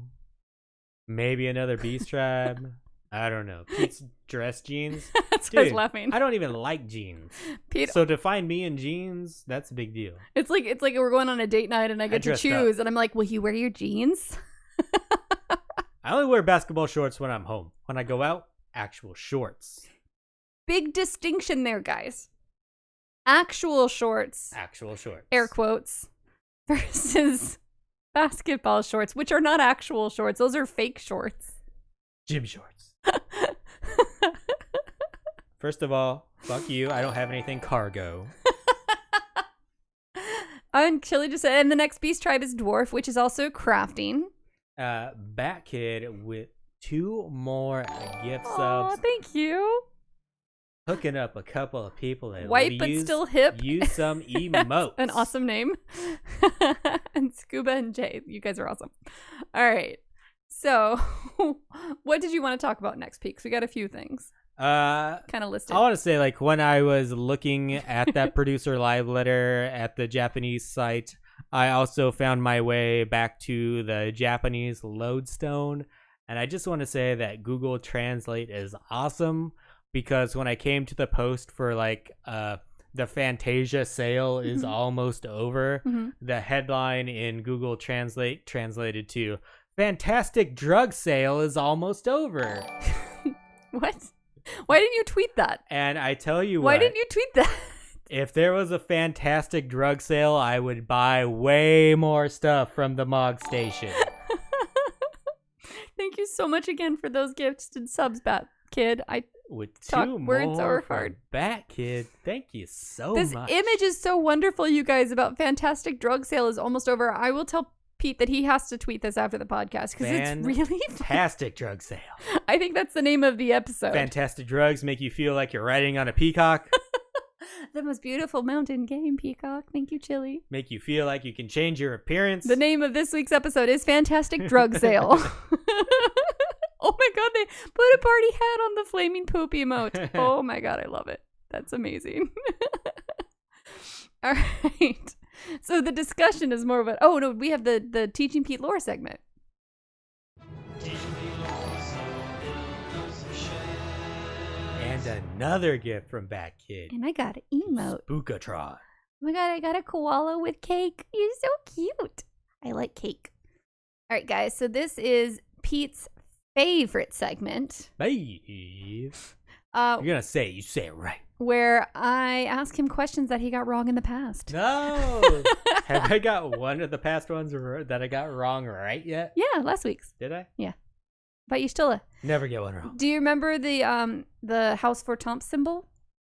Maybe another Beast Tribe. I don't know. Pete's dress jeans. That's why I was laughing. I don't even like jeans. Pete, So to find me in jeans, that's a big deal. it's like we're going on a date night and I get to dressed choose up. and I'm like, will you wear your jeans? I only wear basketball shorts when I'm home. When I go out, actual shorts. Big distinction there, guys. Actual shorts, Actual shorts. air quotes, versus basketball shorts, which are not actual shorts. Those are fake shorts. Gym shorts. First of all, fuck you. I don't have anything cargo. And Chili just said, and the next beast tribe is dwarf, which is also crafting. Bat Kid with 2 more gift Oh, subs. thank you. Hooking up a couple of people that White but still hip. Use some emotes. An awesome name. And Scuba and Jay, you guys are awesome. All right. So, what did you want to talk about next, Peaks? We got a few things kind of listed. I want to say, like, when I was looking at that producer live letter at the Japanese site, I also found my way back to the Japanese lodestone. And I just want to say that Google Translate is awesome, because when I came to the post for, like, the Fantasia sale is almost over, the headline in Google Translate translated to, Fantastic drug sale is almost over. What? Why didn't you tweet that? And I tell you Why what, didn't you tweet that? if there was a fantastic drug sale, I would buy way more stuff from the Mog Station. Thank you so much again for those gifts and subs, Bat Kid. With Talk 2 words more are from hard. Bat Kid. Thank you so This much. image is so wonderful, you guys, about fantastic drug sale is almost over. I will tell Pete that he has to tweet this after the podcast because it's really fun. Fantastic drug sale. I think that's the name of the episode. Fantastic drugs make you feel like you're riding on a peacock. The most beautiful mountain game, Peacock. Thank you, Chili. Make you feel like you can change your appearance. The name of this week's episode is Fantastic Drug Sale. Oh my god, they put a party hat on the flaming poop emote. Oh my god, I love it. That's amazing. All right. So the discussion is more of a... Oh, no, we have the Teaching Pete lore segment. And another gift from Bat Kid. And I got an emote. Spookatron. Oh my god, I got a koala with cake. You're so cute. I like cake. All right, guys. So this is Pete's favorite segment. Babe. You're going to say it. You say it right. Where I ask him questions that he got wrong in the past. No. Have I got one of the past ones that I got wrong right yet? Yeah, last week's. Did I? Yeah. But you still... Never get one wrong. Do you remember the House for Tomp symbol?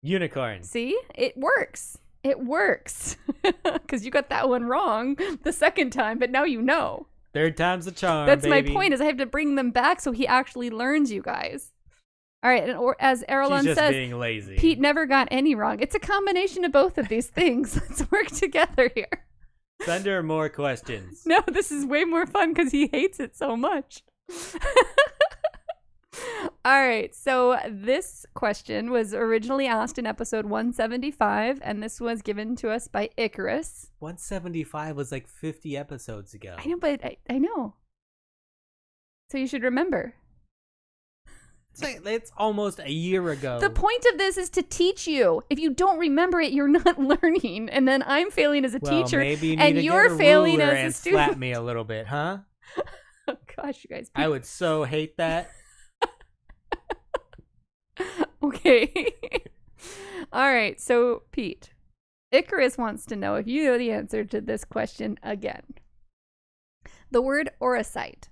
Unicorn. See? It works. It works. Because you got that one wrong the second time, but now you know. Third time's the charm, That's baby. my point, is I have to bring them back so he actually learns, you guys. All right, and as Erlon She's just says, being lazy. Pete never got any wrong. It's a combination of both of these things. Let's work together here. Send her more questions. No, this is way more fun because he hates it so much. All right, so this question was originally asked in episode 175, and this was given to us by Icarus. 175 was like 50 episodes ago. I know, but I know. So you should remember. It's almost a year ago. The point of this is to teach you. If you don't remember it, you're not learning. And then I'm failing as a teacher, maybe you need and to you're get a failing ruler as a and student. slap me a little bit, huh? Oh, gosh, you guys. I would so hate that. Okay. All right. So, Pete, Icarus wants to know if you know the answer to this question again. The word Orosite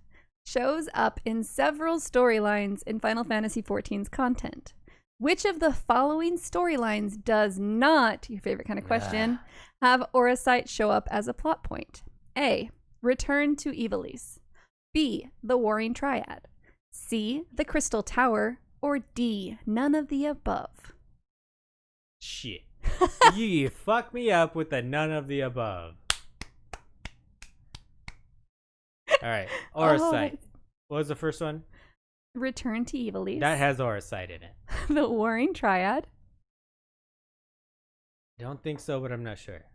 shows up in several storylines in Final Fantasy XIV's content. Which of the following storylines does not, your favorite kind of question, have Orosite show up as a plot point? A. Return to Ivalice. B. The Warring Triad. C. The Crystal Tower. Or D. None of the above. Shit. You fuck me up with the none of the above. All right. Orosite. What was the first one? Return to Evilise. That has Orsite in it. The Warring Triad. Don't think so, but I'm not sure.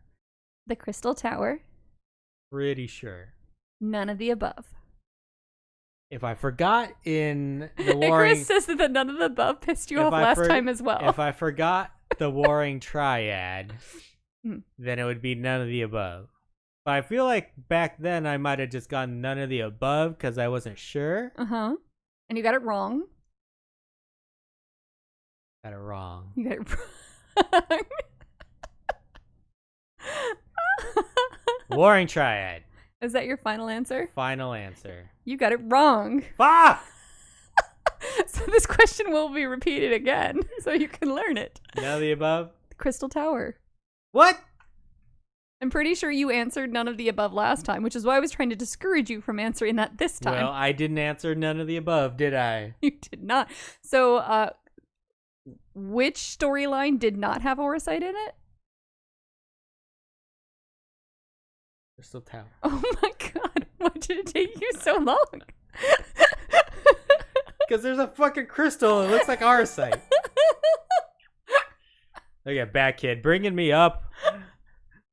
The Crystal Tower. Pretty sure. None of the above. If I forgot in the Chris Warring... says that the none of the above pissed you If off I last time as well. If I forgot the Warring Triad, Hmm. then it would be none of the above. But I feel like back then I might have just gotten none of the above because I wasn't sure. Uh-huh. And you got it wrong. Got it wrong. You got it wrong. Warring Triad. Is that your final answer? Final answer. You got it wrong. Ah! So this question will be repeated again so you can learn it. None of the above? The Crystal Tower. What? I'm pretty sure you answered none of the above last time, which is why I was trying to discourage you from answering that this time. Well, I didn't answer none of the above, did I? You did not. So, which storyline did not have Orsite in it? Crystal Tower. Oh my god, why did it take you so long? Because there's a fucking crystal. It looks like Orsite. Look at Bat Kid bringing me up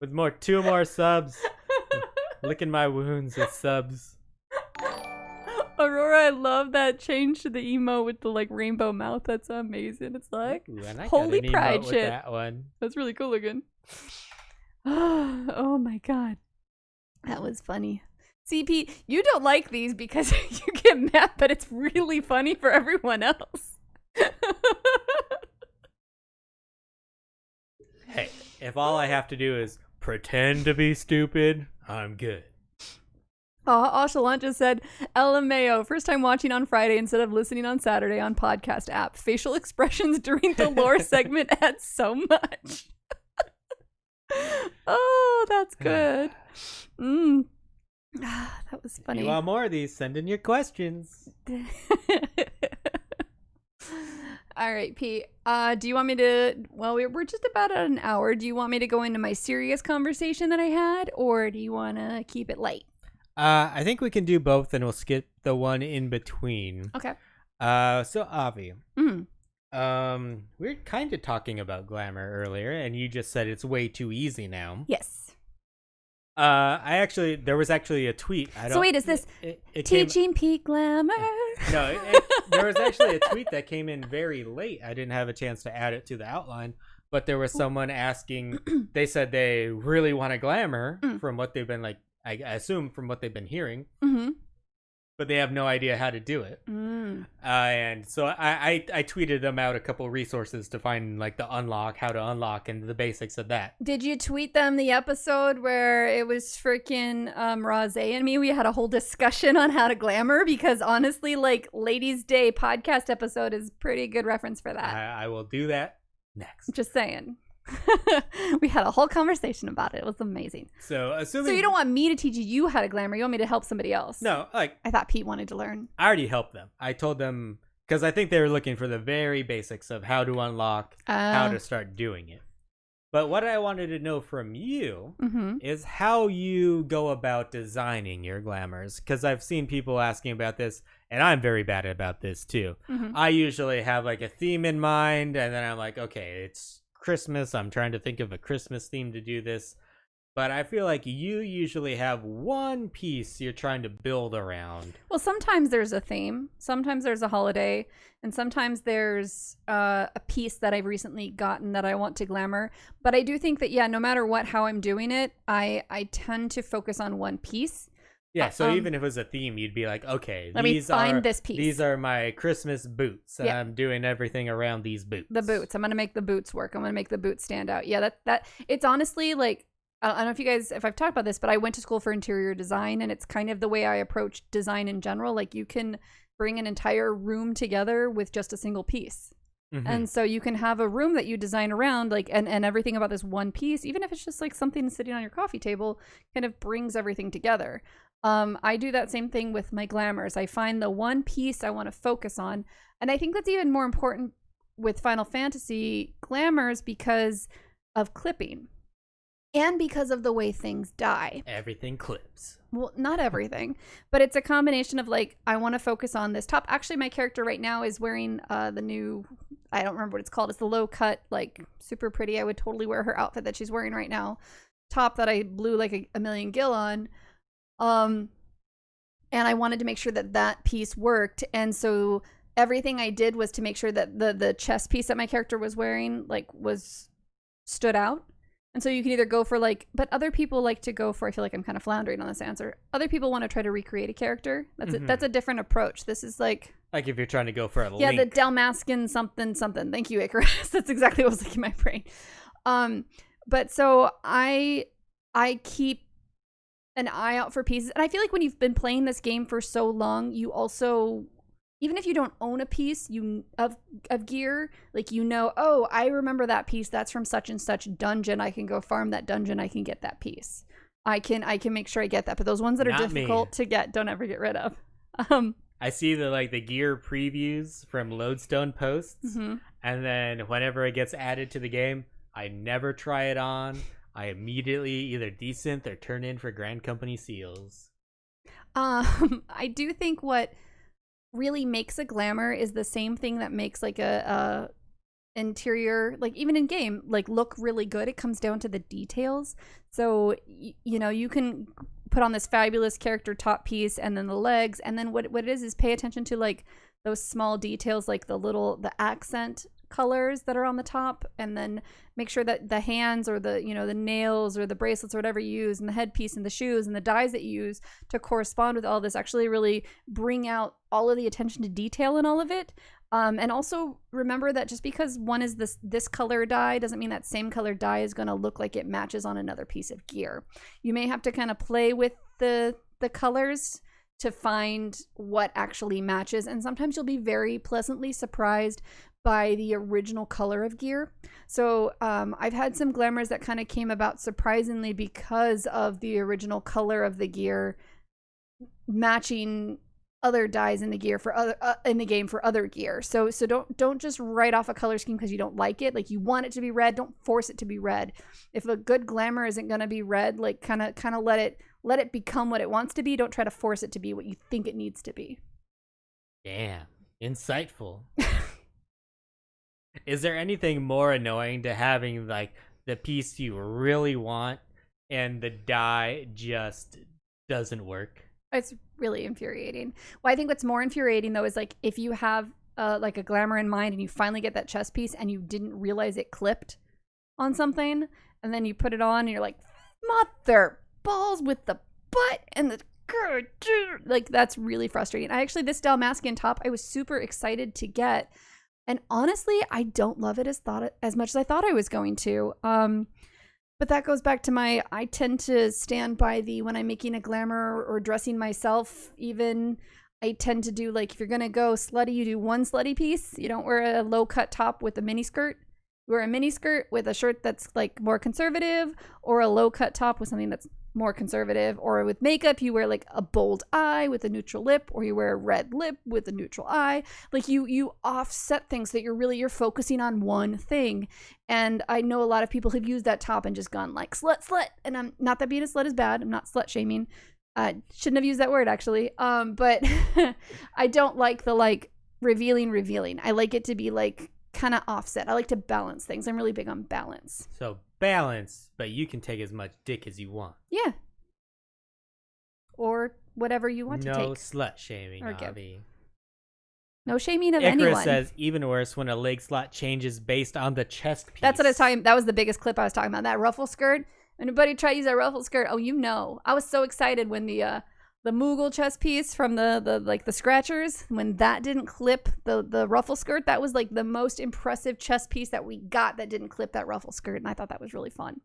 with two more subs. Licking my wounds with subs. Aurora, I love that change to the emo with the like rainbow mouth. That's amazing. It's like Ooh, and I holy got an pride emote with shit. that one. That's really cool looking. Oh my god. That was funny. See, Pete, you don't like these because you get mad, but it's really funny for everyone else. Hey, if all I have to do is pretend to be stupid, I'm good. Ashalant just said, LMAO, first time watching on Friday instead of listening on Saturday on podcast app. Facial expressions during the lore segment add so much. Oh, that's good. That was funny. If you want more of these, send in your questions. All right, Pete. Do you want me to? Well, we're just about at an hour. Do you want me to go into my serious conversation that I had, or do you want to keep it light? I think we can do both, and we'll skip the one in between. Okay. So Avi, Mm. we were kind of talking about glamour earlier, and you just said it's way too easy now. Yes. There was actually a tweet. So wait, is this it teaching Pete glamour? No, there was actually a tweet that came in very late. I didn't have a chance to add it to the outline, but there was someone asking. They said they really want a glamour from what they've been like. I assume from what they've been hearing, but they have no idea how to do it. And so I tweeted them out a couple resources to find like how to unlock and the basics of that. Did you tweet them the episode where it was freaking Rose and me? We had a whole discussion on how to glamour because honestly, like Ladies' Day podcast episode is pretty good reference for that. I will do that next. Just saying. We had a whole conversation about it. It was amazing. So So you don't want me to teach you how to glamour. You want me to help somebody else. No, like I thought Pete wanted to learn. I already helped them. I told them because I think they were looking for the very basics of how to unlock, how to start doing it. But what I wanted to know from you is how you go about designing your glamours. Because I've seen people asking about this, and I'm very bad about this too. I usually have like a theme in mind, and then I'm like, okay, it's Christmas. I'm trying to think of a Christmas theme to do this. But I feel like you usually have one piece you're trying to build around. Well, sometimes there's a theme. Sometimes there's a holiday. And sometimes there's a piece that I've recently gotten that I want to glamour. But I do think that, no matter how I'm doing it, I tend to focus on one piece. Yeah, so even if it was a theme, you'd be like, okay, let me find this piece. These are my Christmas boots, and I'm doing everything around these boots. The boots. I'm going to make the boots work. I'm going to make the boots stand out. Yeah, that it's honestly like, I don't know if I've talked about this, but I went to school for interior design, and it's kind of the way I approach design in general. Like you can bring an entire room together with just a single piece. And so you can have a room that you design around, like, and everything about this one piece, even if it's just like something sitting on your coffee table, kind of brings everything together. I do that same thing with my glamours. I find the one piece I want to focus on. And I think that's even more important with Final Fantasy glamours because of clipping. and because of the way things die. Everything clips. Well, not everything, but it's a combination of like, I want to focus on this top. Actually, my character right now is wearing the new, I don't remember what it's called. It's the low cut, like super pretty. I would totally wear her outfit that she's wearing right now. Top that I blew like a million gil on. And I wanted to make sure that that piece worked. And so everything I did was to make sure that the chest piece that my character was wearing like stood out. And so you can either go for like, but other people like to go for, I feel like I'm kind of floundering on this answer. Other people want to try to recreate a character. That's a different approach. This is like if you're trying to go for a yeah, link. the Dalmascan something. Thank you, Icarus. That's exactly what was like in my brain. But so I keep an eye out for pieces. And I feel like when you've been playing this game for so long, you also, even if you don't own a piece of gear, like, you know, oh, I remember that piece. That's from such and such dungeon. I can go farm that dungeon. I can get that piece. I can make sure I get that. But those ones that are difficult to get, don't ever get rid of. I see the gear previews from Lodestone posts, and then whenever it gets added to the game, I never try it on. I immediately either desynth or turn in for Grand Company seals. I do think what really makes a glamour is the same thing that makes like a interior, like even in game, like look really good. It comes down to the details. So you know, you can put on this fabulous character top piece and then the legs, and then what it is pay attention to like those small details, like the accent colors that are on the top, and then make sure that the hands or the, you know, the nails or the bracelets or whatever you use, and the headpiece and the shoes and the dies that you use to correspond with all this actually really bring out all of the attention to detail in all of it. And also remember that just because one is this color dye doesn't mean that same color dye is going to look like it matches on another piece of gear. You may have to kind of play with the colors to find what actually matches, and sometimes you'll be very pleasantly surprised by the original color of gear. So I've had some glamours that kind of came about surprisingly because of the original color of the gear matching other dyes in the gear for other in the game for other gear. So don't just write off a color scheme because you don't like it. Like, you want it to be red, don't force it to be red. If a good glamour isn't going to be red, like kind of let it become what it wants to be. Don't try to force it to be what you think it needs to be. Damn, insightful. Is there anything more annoying to having like the piece you really want and the dye just doesn't work? It's really infuriating. Well, I think what's more infuriating though is like if you have like a glamour in mind and you finally get that chest piece and you didn't realize it clipped on something, and then you put it on and you're like, mother balls with the butt and the like, that's really frustrating. This Dalmascan top I was super excited to get. And honestly, I don't love it as much as I thought I was going to. But that goes back to I tend to stand by when I'm making a glamour or dressing myself, even, I tend to do, like, if you're going to go slutty, you do one slutty piece. You don't wear a low cut top with a mini skirt. You wear a mini skirt with a shirt that's like more conservative, or a low cut top with something that's more conservative. Or with makeup, you wear like a bold eye with a neutral lip, or you wear a red lip with a neutral eye. Like, you offset things so that you're focusing on one thing. And I know a lot of people have used that top and just gone like slut, and I'm not that being a slut is bad. I'm not slut shaming. Shouldn't have used that word actually. But I don't like the like revealing. I like it to be like kind of offset. I like to balance things. I'm really big on balance. So balance, but you can take as much dick as you want. Yeah. Or whatever you want to take. No slut shaming, Avi. No shaming of Icarus anyone. says even worse when a leg slot changes based on the chest piece. That's what I was talking. That was the biggest clip I was talking about. That ruffle skirt. Anybody try to use that ruffle skirt? Oh, you know. I was so excited when the Moogle chest piece from the Scratchers, when that didn't clip the ruffle skirt. That was like the most impressive chest piece that we got that didn't clip that ruffle skirt, and I thought that was really fun.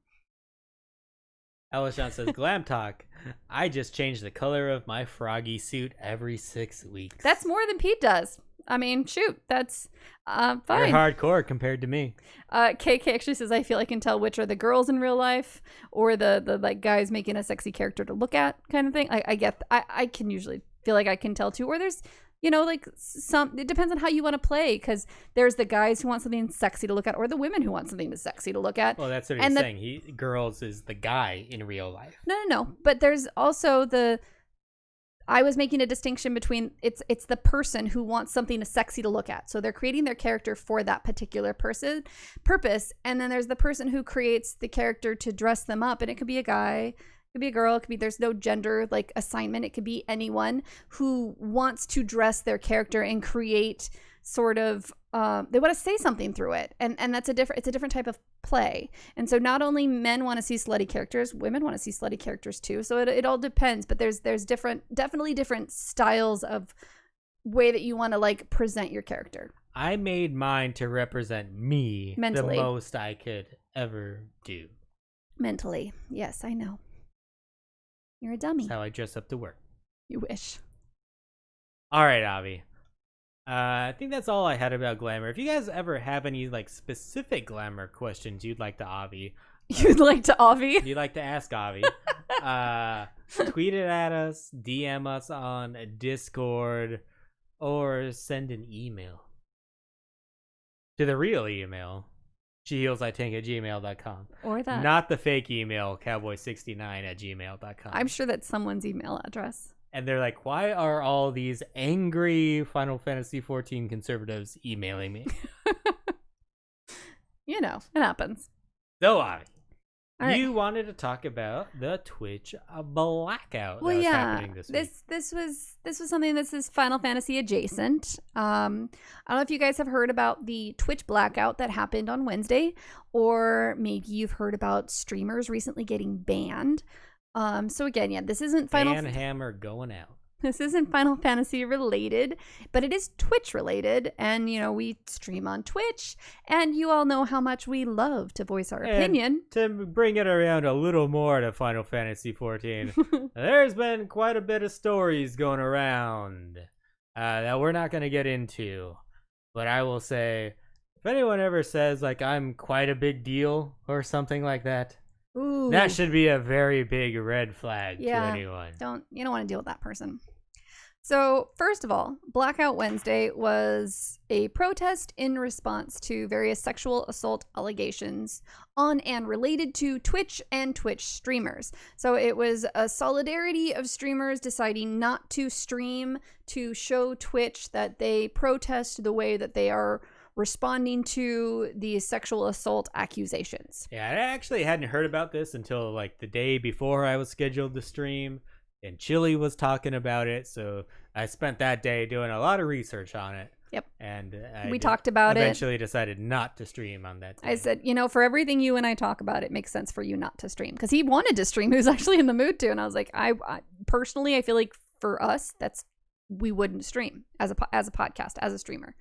Elishon says, Glam Talk. I just change the color of my froggy suit every 6 weeks. That's more than Pete does. I mean, shoot, that's fine. You're hardcore compared to me. KK actually says, I feel I can tell which are the girls in real life or the like guys making a sexy character to look at kind of thing. I can usually feel like I can tell too. Or there's, like it depends on how you want to play, because there's the guys who want something sexy to look at, or the women who want something sexy to look at. Well, that's what he's saying. Girls is the guy in real life. No. But there's also I was making a distinction between it's the person who wants something sexy to look at. So they're creating their character for that particular purpose. And then there's the person who creates the character to dress them up. And it could be a guy, it could be a girl, it could be, there's no gender like assignment. It could be anyone who wants to dress their character and create sort of they want to say something through it, and it's a different type of play. And so not only men want to see slutty characters, women want to see slutty characters too. So it all depends, but there's definitely different styles of way that you want to like present your character. I made mine to represent me mentally, the most I could ever do. Mentally, yes, I know. You're a dummy. That's how I dress up to work. You wish. All right, Avi. I think that's all I had about glamour. If you guys ever have any like specific glamour questions you'd like to Avi, you'd like to ask Avi, tweet it at us, DM us on Discord, or send an email to the real email, shehealsitink@gmail.com. Or that. Not the fake email, cowboy69@gmail.com. I'm sure that's someone's email address. And they're like, why are all these angry Final Fantasy XIV conservatives emailing me? It happens. So, Avi, you right. wanted to talk about the Twitch blackout well, that was yeah, happening this week. This was something that's Final Fantasy adjacent. I don't know if you guys have heard about the Twitch blackout that happened on Wednesday, or maybe you've heard about streamers recently getting banned. So again, yeah, this isn't Hammer going out. This isn't Final Fantasy related, but it is Twitch related. And, we stream on Twitch, and you all know how much we love to voice our opinion. To bring it around a little more to Final Fantasy XIV, there's been quite a bit of stories going around that we're not going to get into. But I will say, if anyone ever says, like, I'm quite a big deal or something like that, ooh, that should be a very big red flag to anyone. You don't want to deal with that person. So, first of all, Blackout Wednesday was a protest in response to various sexual assault allegations on and related to Twitch and Twitch streamers. So it was a solidarity of streamers deciding not to stream to show Twitch that they protest the way that they are responding to the sexual assault accusations. Yeah, I actually hadn't heard about this until like the day before I was scheduled to stream, and Chili was talking about it, so I spent that day doing a lot of research on it. Yep. And we talked about eventually decided not to stream on that day. I said, for everything you and I talk about, it makes sense for you not to stream, because he wanted to stream. He was actually in the mood to, and I was like, I personally, I feel like for us, we wouldn't stream as a podcast, as a streamer.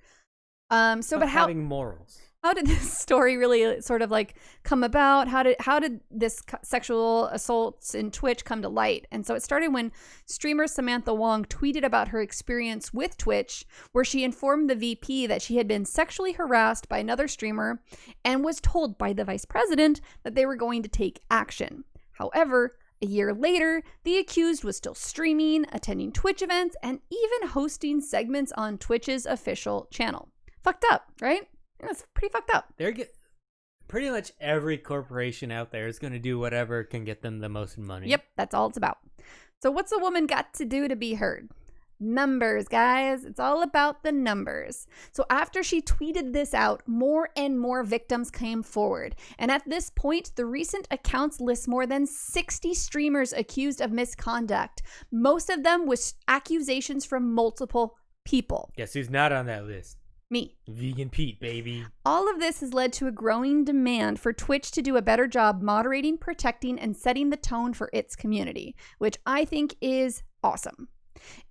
But having morals. How did this story really sort of like come about? How did this sexual assaults in Twitch come to light? And so it started when streamer Samantha Wong tweeted about her experience with Twitch, where she informed the VP that she had been sexually harassed by another streamer and was told by the vice president that they were going to take action. However, a year later, the accused was still streaming, attending Twitch events, and even hosting segments on Twitch's official channel. Fucked up, right? That's pretty fucked up. Pretty much every corporation out there is going to do whatever can get them the most money. Yep, that's all it's about. So what's a woman got to do to be heard? Numbers, guys. It's all about the numbers. So after she tweeted this out, more and more victims came forward. And at this point, the recent accounts list more than 60 streamers accused of misconduct. Most of them with accusations from multiple people. Guess who's not on that list? Me. Vegan Pete, baby. All of this has led to a growing demand for Twitch to do a better job moderating, protecting, and setting the tone for its community, which I think is awesome.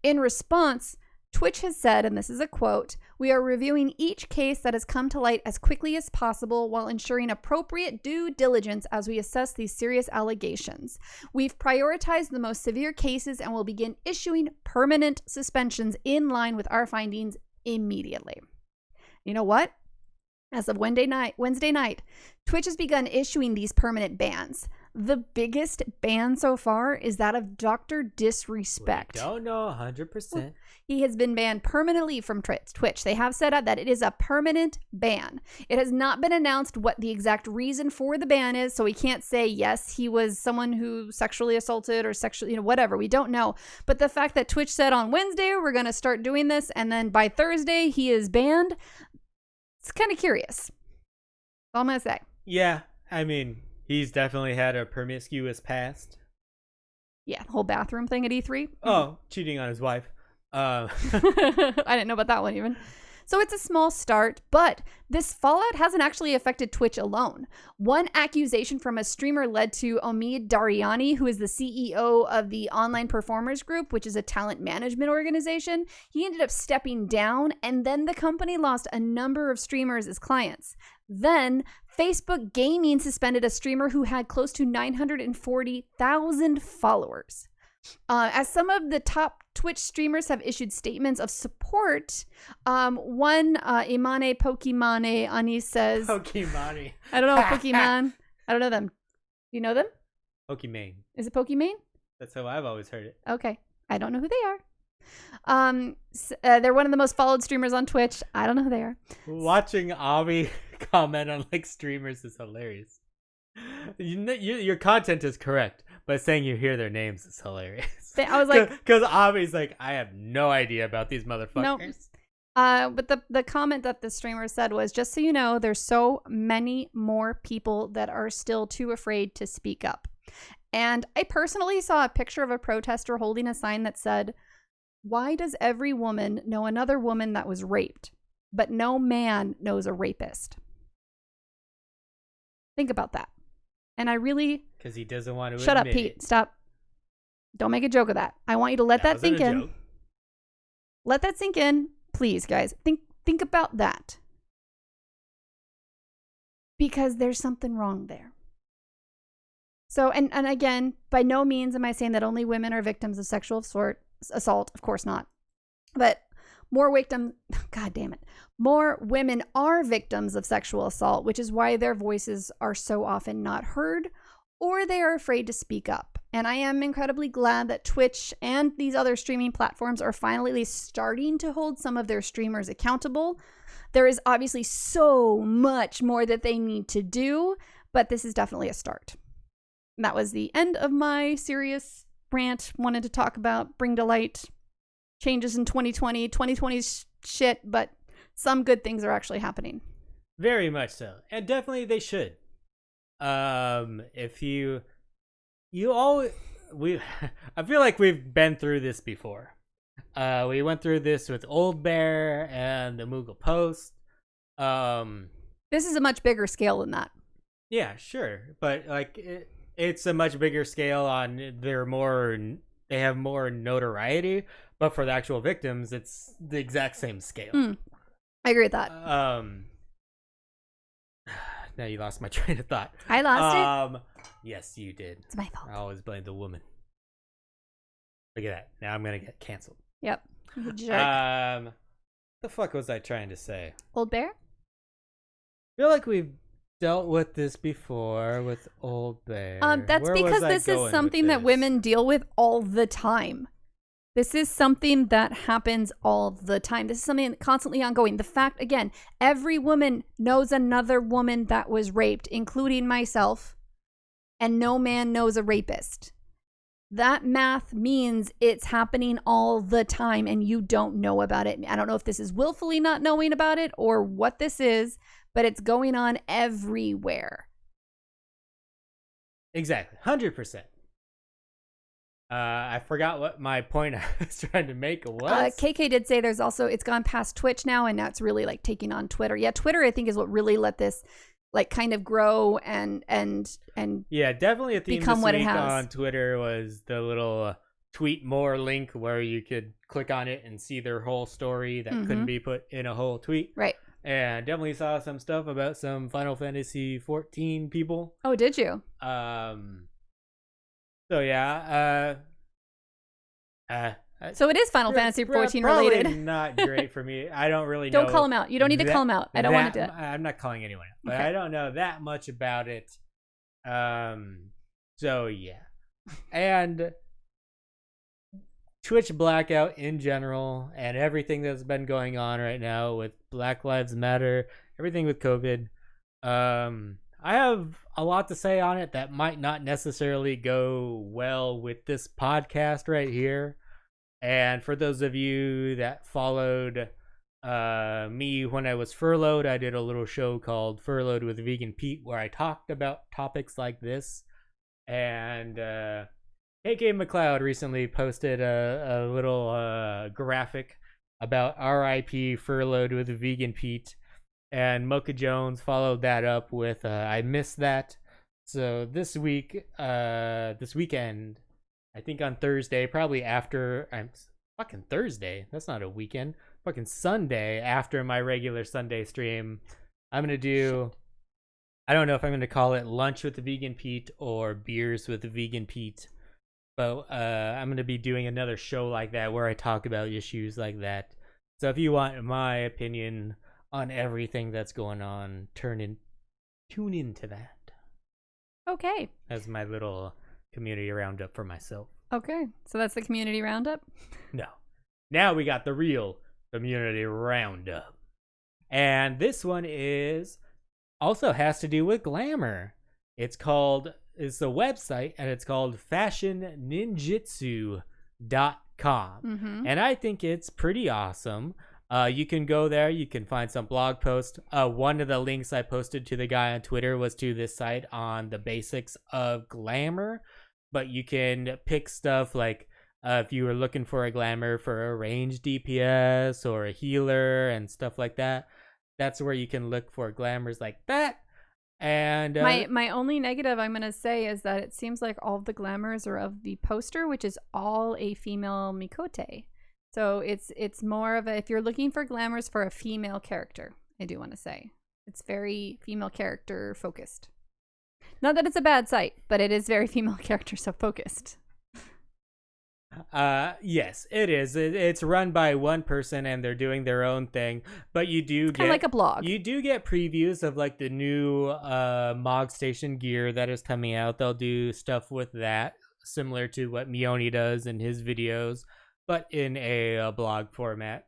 In response, Twitch has said, and this is a quote, "We are reviewing each case that has come to light as quickly as possible while ensuring appropriate due diligence as we assess these serious allegations. We've prioritized the most severe cases and will begin issuing permanent suspensions in line with our findings immediately." You know what? As of Wednesday night, Twitch has begun issuing these permanent bans. The biggest ban so far is that of Dr. Disrespect. We don't know 100%. He has been banned permanently from Twitch. They have said that it is a permanent ban. It has not been announced what the exact reason for the ban is, so we can't say, yes, he was someone who sexually assaulted or sexually, whatever. We don't know. But the fact that Twitch said on Wednesday, we're going to start doing this, and then by Thursday, he is banned, it's kind of curious. That's all I'm going to say. Yeah, I mean, he's definitely had a promiscuous past. Yeah, the whole bathroom thing at E3. Oh, cheating on his wife. I didn't know about that one even. So it's a small start, but this fallout hasn't actually affected Twitch alone. One accusation from a streamer led to Omid Dariani, who is the CEO of the Online Performers Group, which is a talent management organization. He ended up stepping down, and then the company lost a number of streamers as clients. Then Facebook Gaming suspended a streamer who had close to 940,000 followers. As some of the top Twitch streamers have issued statements of support, one Imane Pokimane Ani says, Pokimane. I don't know Pokemon. I don't know them. Do you know them? Pokimane. Is it Pokimane? That's how I've always heard it. Okay. I don't know who they are. They're one of the most followed streamers on Twitch. I don't know who they are. Watching Avi comment on like streamers is hilarious. Your content is correct, but saying you hear their names is hilarious. I was like, because Avi's like, I have no idea about these motherfuckers. Nope. But the comment that the streamer said was, just so you know, there's so many more people that are still too afraid to speak up. And I personally saw a picture of a protester holding a sign that said, why does every woman know another woman that was raped, but no man knows a rapist? Think about that. And I really... Because he doesn't want to Shut up, admit Pete. it. Stop. Don't make a joke of that. I want you to let that sink in. Joke. Let that sink in. Please, guys. Think about that. Because there's something wrong there. So, and again, by no means am I saying that only women are victims of sexual assault. Of course not. But more women are victims of sexual assault, which is why their voices are so often not heard, or they are afraid to speak up. And I am incredibly glad that Twitch and these other streaming platforms are finally starting to hold some of their streamers accountable. There is obviously so much more that they need to do, but this is definitely a start. And that was the end of my serious rant. Wanted to talk about, bring to light changes in 2020. 2020's shit, but some good things are actually happening. Very much so. And definitely they should. If I feel like we've been through this before. We went through this with Old Bear and the Moogle Post. This is a much bigger scale than that. Yeah, sure. But like it's a much bigger scale on they have more notoriety, but for the actual victims, it's the exact same scale. I agree with that. Now you lost my train of thought. I lost it. Yes, you did. It's my fault. I always blame the woman. Look at that. Now I'm gonna get canceled. Yep. Jerk. The fuck was I trying to say? Old Bear? I feel like we've dealt with this before with Old Bear. That's because this is something that women deal with all the time. This is something that happens all the time. This is something constantly ongoing. The fact, again, every woman knows another woman that was raped, including myself, and no man knows a rapist. That math means it's happening all the time and you don't know about it. I don't know if this is willfully not knowing about it or what this is, but it's going on everywhere. Exactly. 100%. I forgot what my point I was trying to make was. KK did say there's also, it's gone past Twitch now, and now it's really like taking on Twitter. Yeah, Twitter I think is what really let this like kind of grow and yeah, definitely a theme become this what week it has on Twitter was the little tweet more link where you could click on it and see their whole story that couldn't be put in a whole tweet. Right. And definitely saw some stuff about some Final Fantasy 14 people. Oh, did you? So yeah, so it is Final Fantasy 14 probably related. Not great for me. I don't really know. Don't call him out. You don't need to call him out. I don't want to do it. I'm not calling anyone out, but Okay. I don't know that much about it. So yeah. And Twitch blackout in general and everything that's been going on right now with Black Lives Matter, everything with COVID. I have a lot to say on it that might not necessarily go well with this podcast right here. And for those of you that followed me when I was furloughed, I did a little show called Furloughed with Vegan Pete where I talked about topics like this. And AK McLeod recently posted a little graphic about RIP Furloughed with Vegan Pete, and Mocha Jones followed that up with I missed that. So this weekend, I think on Thursday, probably after fucking Thursday. That's not a weekend. Fucking Sunday after my regular Sunday stream, I'm gonna do. I don't know if I'm gonna call it Lunch with the Vegan Pete or Beers with the Vegan Pete. But I'm going to be doing another show like that where I talk about issues like that. So if you want my opinion on everything that's going on, tune into that. Okay. As my little community roundup for myself. Okay. So that's the community roundup? No. Now we got the real community roundup. And this one also has to do with glamour. It's a website, and it's called fashionninjitsu.com. Mm-hmm. And I think it's pretty awesome. You can go there. You can find some blog posts. One of the links I posted to the guy on Twitter was to this site on the basics of glamour. But you can pick stuff like if you were looking for a glamour for a range DPS or a healer and stuff like that. That's where you can look for glamours like that. And my only negative I'm gonna say is that it seems like all of the glamours are of the poster, which is all a female Mikote. So it's more of a, if you're looking for glamours for a female character, I do want to say it's very female character focused. Not that it's a bad site, but it is very female character so focused. Yes, it is. It's run by one person and they're doing their own thing, but you do Kind of like a blog. You do get previews of like the new Mog Station gear that is coming out. They'll do stuff with that, similar to what Mioni does in his videos, but in a blog format.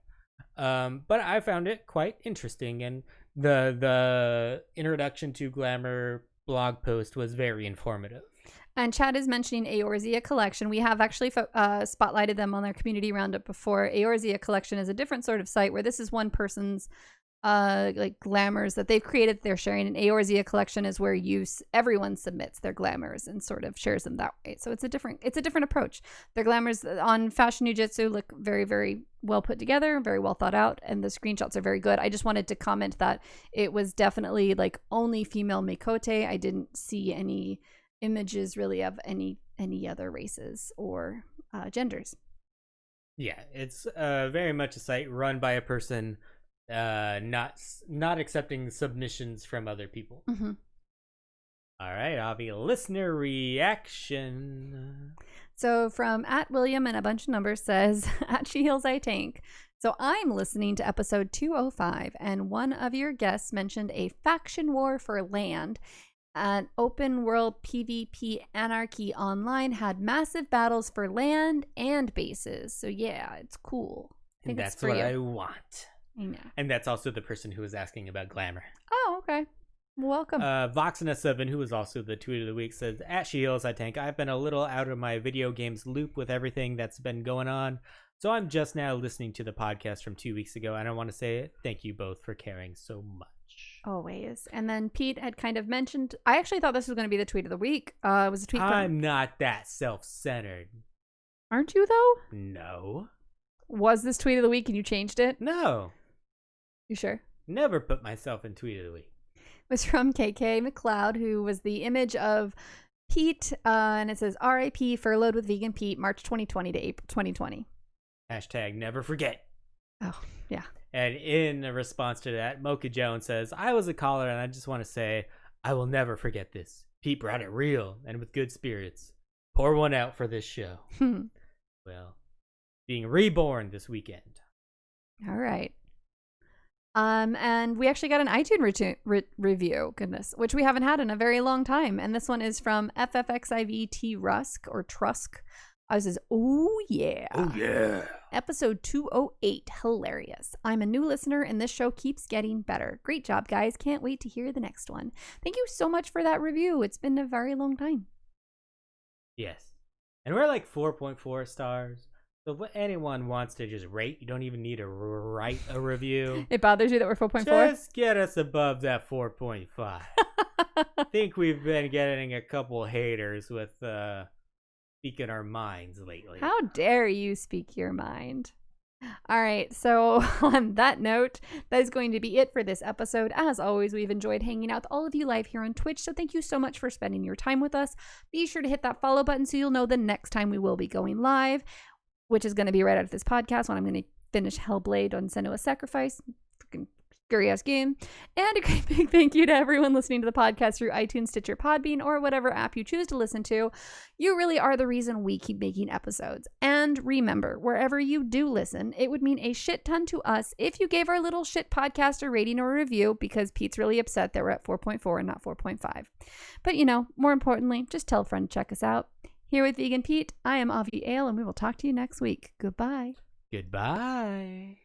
But I found it quite interesting, and the introduction to glamour blog post was very informative. And Chad is mentioning Eorzea Collection. We have actually spotlighted them on their community roundup before. Eorzea Collection is a different sort of site where this is one person's like glamours that they've created. They're sharing. An Eorzea Collection is where everyone submits their glamours and sort of shares them that way. So it's a different approach. Their glamours on Fashion Ninjitsu look very, very well put together, very well thought out, and the screenshots are very good. I just wanted to comment that it was definitely like only female Mikote. I didn't see any images really of any other races or genders. Yeah, it's very much a site run by a person, not accepting submissions from other people. Mm-hmm. All right, I'll be listener reaction. So from @William and a bunch of numbers says, at She Heals I Tank. So I'm listening to episode 205, and one of your guests mentioned a faction war for land. An open world PvP anarchy online had massive battles for land and bases. So yeah, it's cool. I think that's what I want. I know. And that's also the person who was asking about glamour. Oh, okay. Welcome. Voxina7, who was also the tweet of the week, says, at She Heals I Tank, I've been a little out of my video games loop with everything that's been going on. So I'm just now listening to the podcast from 2 weeks ago, and I want to say thank you both for caring so much. Always. And then Pete had kind of mentioned, I actually thought this was going to be the tweet of the week. It was a tweet from... I'm not that self-centered. Aren't you, though? No. Was this tweet of the week and you changed it? No. You sure? Never put myself in tweet of the week. It was from KK McLeod, who was the image of Pete, and it says, RIP Furloughed with Vegan Pete, March 2020 to April 2020. Hashtag never forget. Oh, yeah. And in response to that, Mocha Jones says, I was a caller and I just want to say, I will never forget this. Pete brought it real and with good spirits. Pour one out for this show. Well, being reborn this weekend. All right. And we actually got an iTunes review, goodness, which we haven't had in a very long time. And this one is from FFXIVT Rusk or Trusk. This is, oh yeah. Oh, yeah. Episode 208. Hilarious. I'm a new listener and this show keeps getting better. Great job, guys. Can't wait to hear the next one. Thank you so much for that review. It's been a very long time. Yes. And we're like 4.4 stars. So if anyone wants to just rate, you don't even need to write a review. It bothers you that we're 4.4? Just get us above that 4.5. I think we've been getting a couple haters with speaking our minds lately. How dare you speak your mind? All right, so on that note, that is going to be it for this episode. As always, we've enjoyed hanging out with all of you live here on Twitch, so thank you so much for spending your time with us. Be sure to hit that follow button so you'll know the next time we will be going live, which is going to be right after this podcast when I'm going to finish Hellblade on Senua's Sacrifice. Freaking scary-ass game. And a great big thank you to everyone listening to the podcast through iTunes, Stitcher, Podbean, or whatever app you choose to listen to. You really are the reason we keep making episodes. And remember, wherever you do listen, it would mean a shit ton to us if you gave our little shit podcast a rating or a review, because Pete's really upset that we're at 4.4 and not 4.5. But more importantly, just tell a friend to check us out. Here with Vegan Pete, I am Avi Ale, and we will talk to you next week. Goodbye. Goodbye.